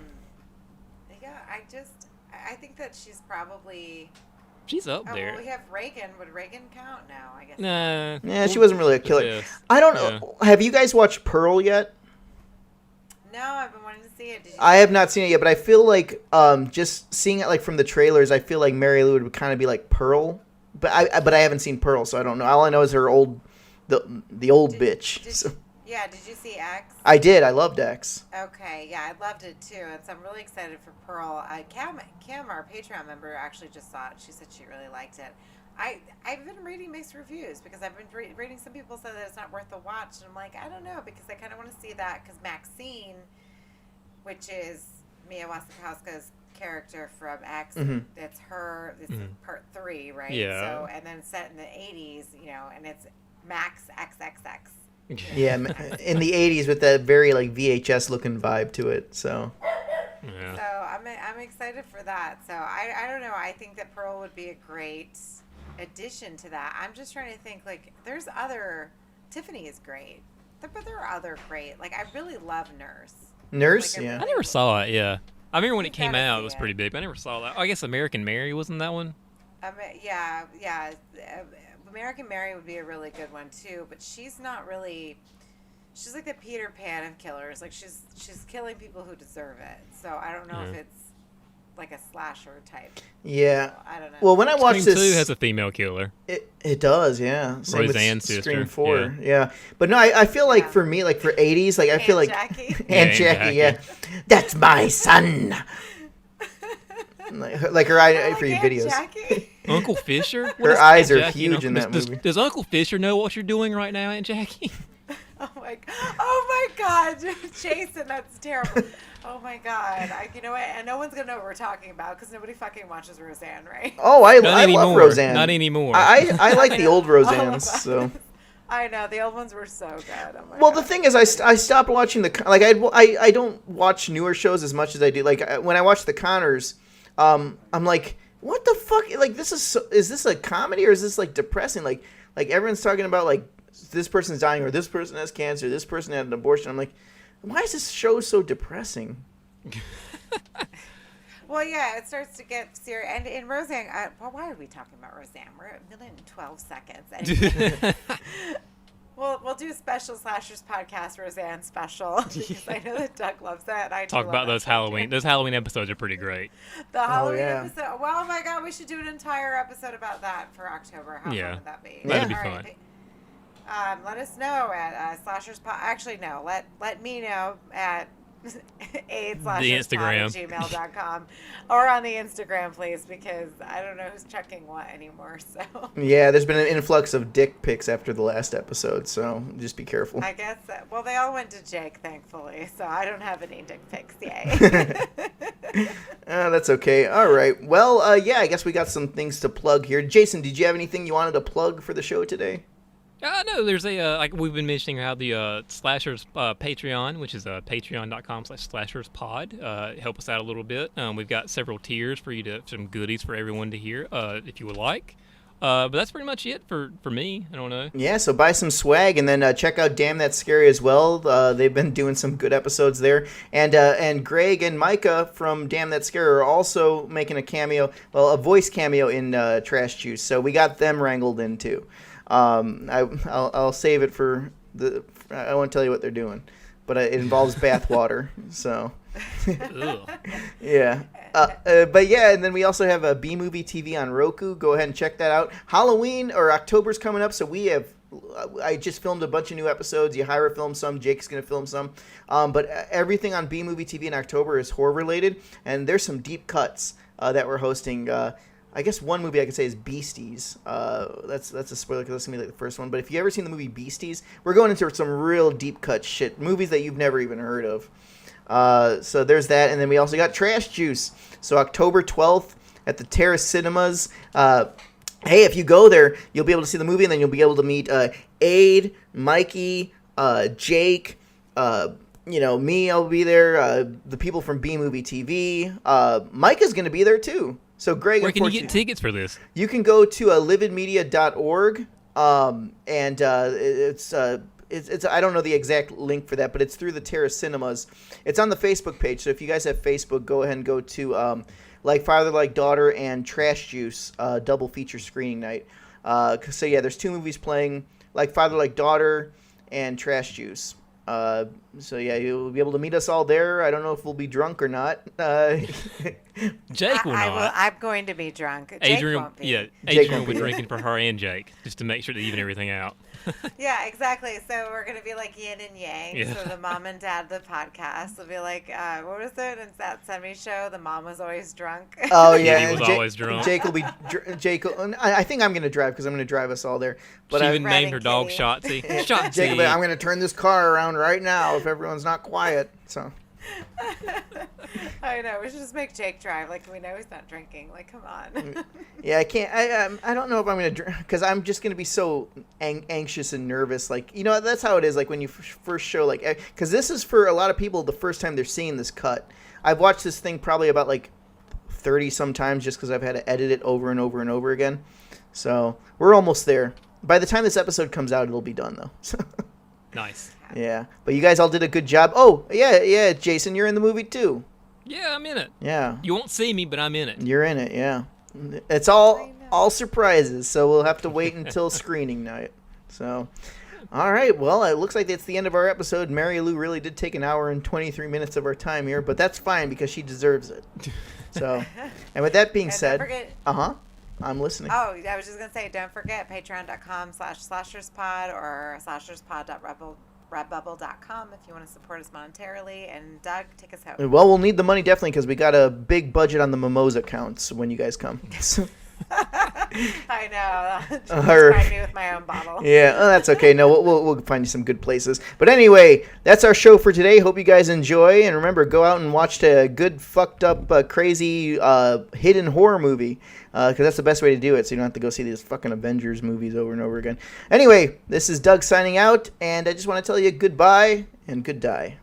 Yeah, I think that she's probably. She's up Oh, there. well, we have Reagan. Would Reagan count? No, I guess. Nah. Yeah, she wasn't really a killer. Yes. I don't know. Have you guys watched Pearl yet? No, I've been wanting to see it. Did you I have not seen it yet, but I feel like just seeing it like from the trailers, I feel like Mary Lou would kind of be like Pearl, but I haven't seen Pearl, so I don't know. All I know is her the old bitch. Did, So- Yeah, did you see X? I did. I loved X. Okay, yeah, I loved it too, and so I'm really excited for Pearl. Cam, our Patreon member, actually just saw it. She said she really liked it. I've been reading mixed reviews because I've been reading some people say that it's not worth the watch, and I'm like, I don't know, because I kind of want to see that, because Maxine, which is Mia Wasikowska's character from X, it's her, this is part 3, right? Yeah. So, and then set in the 80s, and it's Max XXX. Yeah, in the 80s with that very like VHS looking vibe to it. So Yeah. So I'm excited for that. So I don't know. I think that Pearl would be a great addition to that. I'm just trying to think, like, there's other, Tiffany is great, but there are other great, like, I really love Nurse, Like, yeah. I never saw it. Yeah, I remember when You it came gotta out, see it was it. pretty big. But I never saw that. Oh, I guess American Mary wasn't that one. Yeah. American Mary would be a really good one too, but she's not really. She's like the Peter Pan of killers. Like, she's killing people who deserve it. So I don't know if it's like a slasher type. Yeah. So I don't know. Well, when I watched Scream this, 2 has a female killer. it does, yeah. Same with Roseanne's sister, Scream 4, yeah. But no, I feel like for me, like for 80s, like I feel like Jackie. Aunt Yeah, Jackie, yeah. Jackie. That's my son. like her eye for you Aunt videos. Jackie. Uncle Fisher. What Her is eyes Aunt are Jackie huge and in Uncle- that does, movie. Does Uncle Fisher know what you're doing right now, Aunt Jackie? Oh my God, Jason, that's terrible. Oh my God, you know what? And no one's gonna know what we're talking about because nobody fucking watches Roseanne, right? Oh, I Not love anymore. Roseanne. Not anymore. I like the old All of Roseannes, us. so. I know the old ones were so good. Oh my Well, God. the thing is, I stopped watching I don't watch newer shows as much as I do. Like when I watch The Connors, I'm like, what the fuck? Like, is this a comedy or is this like depressing? Like everyone's talking about like this person's dying or this person has cancer, this person had an abortion. I'm like, why is this show so depressing? Well, yeah, it starts to get serious. And in Roseanne, why are we talking about Roseanne? We're at 1,012 seconds. Anyway. We'll do a special Slashers podcast, Roseanne special, because I know that Doug loves that. And I do Talk love about that those show, Halloween. too. Those Halloween episodes are pretty great. The Halloween yeah. episode. Well, oh my God, we should do an entire episode about that for October. How Yeah. fun would that be? That'd be All fun. Let us know at Slashers Pod. Actually, no. Let me know at Instagram. gmail.com or on the Instagram, please, because I don't know who's checking what anymore. So Yeah, there's been an influx of dick pics after the last episode, so just be careful. I guess well, they all went to Jake, thankfully, so I don't have any dick pics. Yay. That's okay. All right. Well, yeah, I guess we got some things to plug here. Jason, did you have anything you wanted to plug for the show today? No, there's a, like we've been mentioning how the Slashers Patreon, which is patreon.com/slasherspod, help us out a little bit. We've got several tiers for you some goodies for everyone to hear, if you would like. But that's pretty much it for me. I don't know. Yeah, so buy some swag and then check out Damn That's Scary as well. They've been doing some good episodes there. And Greg and Micah from Damn That's Scary are also making a voice cameo in Trash Juice. So we got them wrangled in too. I'll save it for I won't tell you what they're doing, but it involves bathwater. So Ugh. yeah. But yeah, and then we also have a B Movie TV on Roku. Go ahead and check that out. Halloween or October's coming up, so I just filmed a bunch of new episodes. Yahira filmed some. Jake's gonna film some. But everything on B Movie TV in October is horror related, and there's some deep cuts that we're hosting. I guess one movie I could say is Beasties. That's a spoiler because that's gonna be like the first one. But if you ever seen the movie Beasties, we're going into some real deep cut shit, movies that you've never even heard of. So there's that, and then we also got Trash Juice. So October 12th at the Terrace Cinemas. Hey, if you go there, you'll be able to see the movie, and then you'll be able to meet Aid, Mikey, Jake. Me, I'll be there. The people from B Movie TV. Micah's gonna be there too. So Greg, Where can you get tickets for this? You can go to lividmedia.org, and it's I don't know the exact link for that, but it's through the Terrace Cinemas. It's on the Facebook page, so if you guys have Facebook, go ahead and go to Like Father Like Daughter and Trash Juice double feature screening night. So yeah, there's two movies playing, Like Father Like Daughter and Trash Juice. So yeah, you'll be able to meet us all there. I don't know if we'll be drunk or not. Jake will not. I'm going to be drunk. Adrian, Jake won't be. yeah, Jake Adrian won't will be be. drinking for her and Jake, just to make sure to even everything out. Yeah, exactly. So we're going to be like yin and yang. Yeah. So the mom and dad of the podcast will be like, what was it? It's that semi show. The mom was always drunk. Oh yeah, Kitty and was always drunk. Jake will be. Jake, I think I'm gonna drive because I'm gonna drive us all there. But She I, even named her dog Kitty. Shotzi. Shotzi. Jake, I'm gonna turn this car around right now if everyone's not quiet. So. I know. We should just make Jake drive. Like, we know he's not drinking. Like, come on. Yeah, I can't. I don't know if I'm gonna because I'm just gonna be so anxious and nervous. Like, that's how it is. Like when you first show, like, because this is for a lot of people the first time they're seeing this cut. I've watched this thing probably about like 30 sometimes just because I've had to edit it over and over and over again. So we're almost there. By the time this episode comes out, it'll be done though. Nice. Yeah, but you guys all did a good job. Oh, yeah, Jason, you're in the movie too. Yeah, I'm in it. Yeah, You won't see me, but I'm in it. you're in it. Yeah, it's I all know. surprises. So we'll have to wait until screening night. So, all right. Well, it looks like it's the end of our episode. Mary Lou really did take an hour and 23 minutes of our time here, but that's fine because she deserves it. So, and with that being And said, don't forget, I'm listening. oh, I was just going to say, don't forget patreon.com/slasherspod or slasherspod.redbubble.com if you want to support us monetarily. And Doug, take us home. Well, we'll need the money definitely because we got a big budget on the mimosa counts when you guys come. I know. Just Or- find me with my own bottle. Yeah, that's okay. No, we'll find you some good places. But anyway, that's our show for today. Hope you guys enjoy. And remember, go out and watch a good, fucked up, crazy, hidden horror movie. Because that's the best way to do it. So you don't have to go see these fucking Avengers movies over and over again. Anyway, this is Doug signing out. And I just want to tell you goodbye and good die.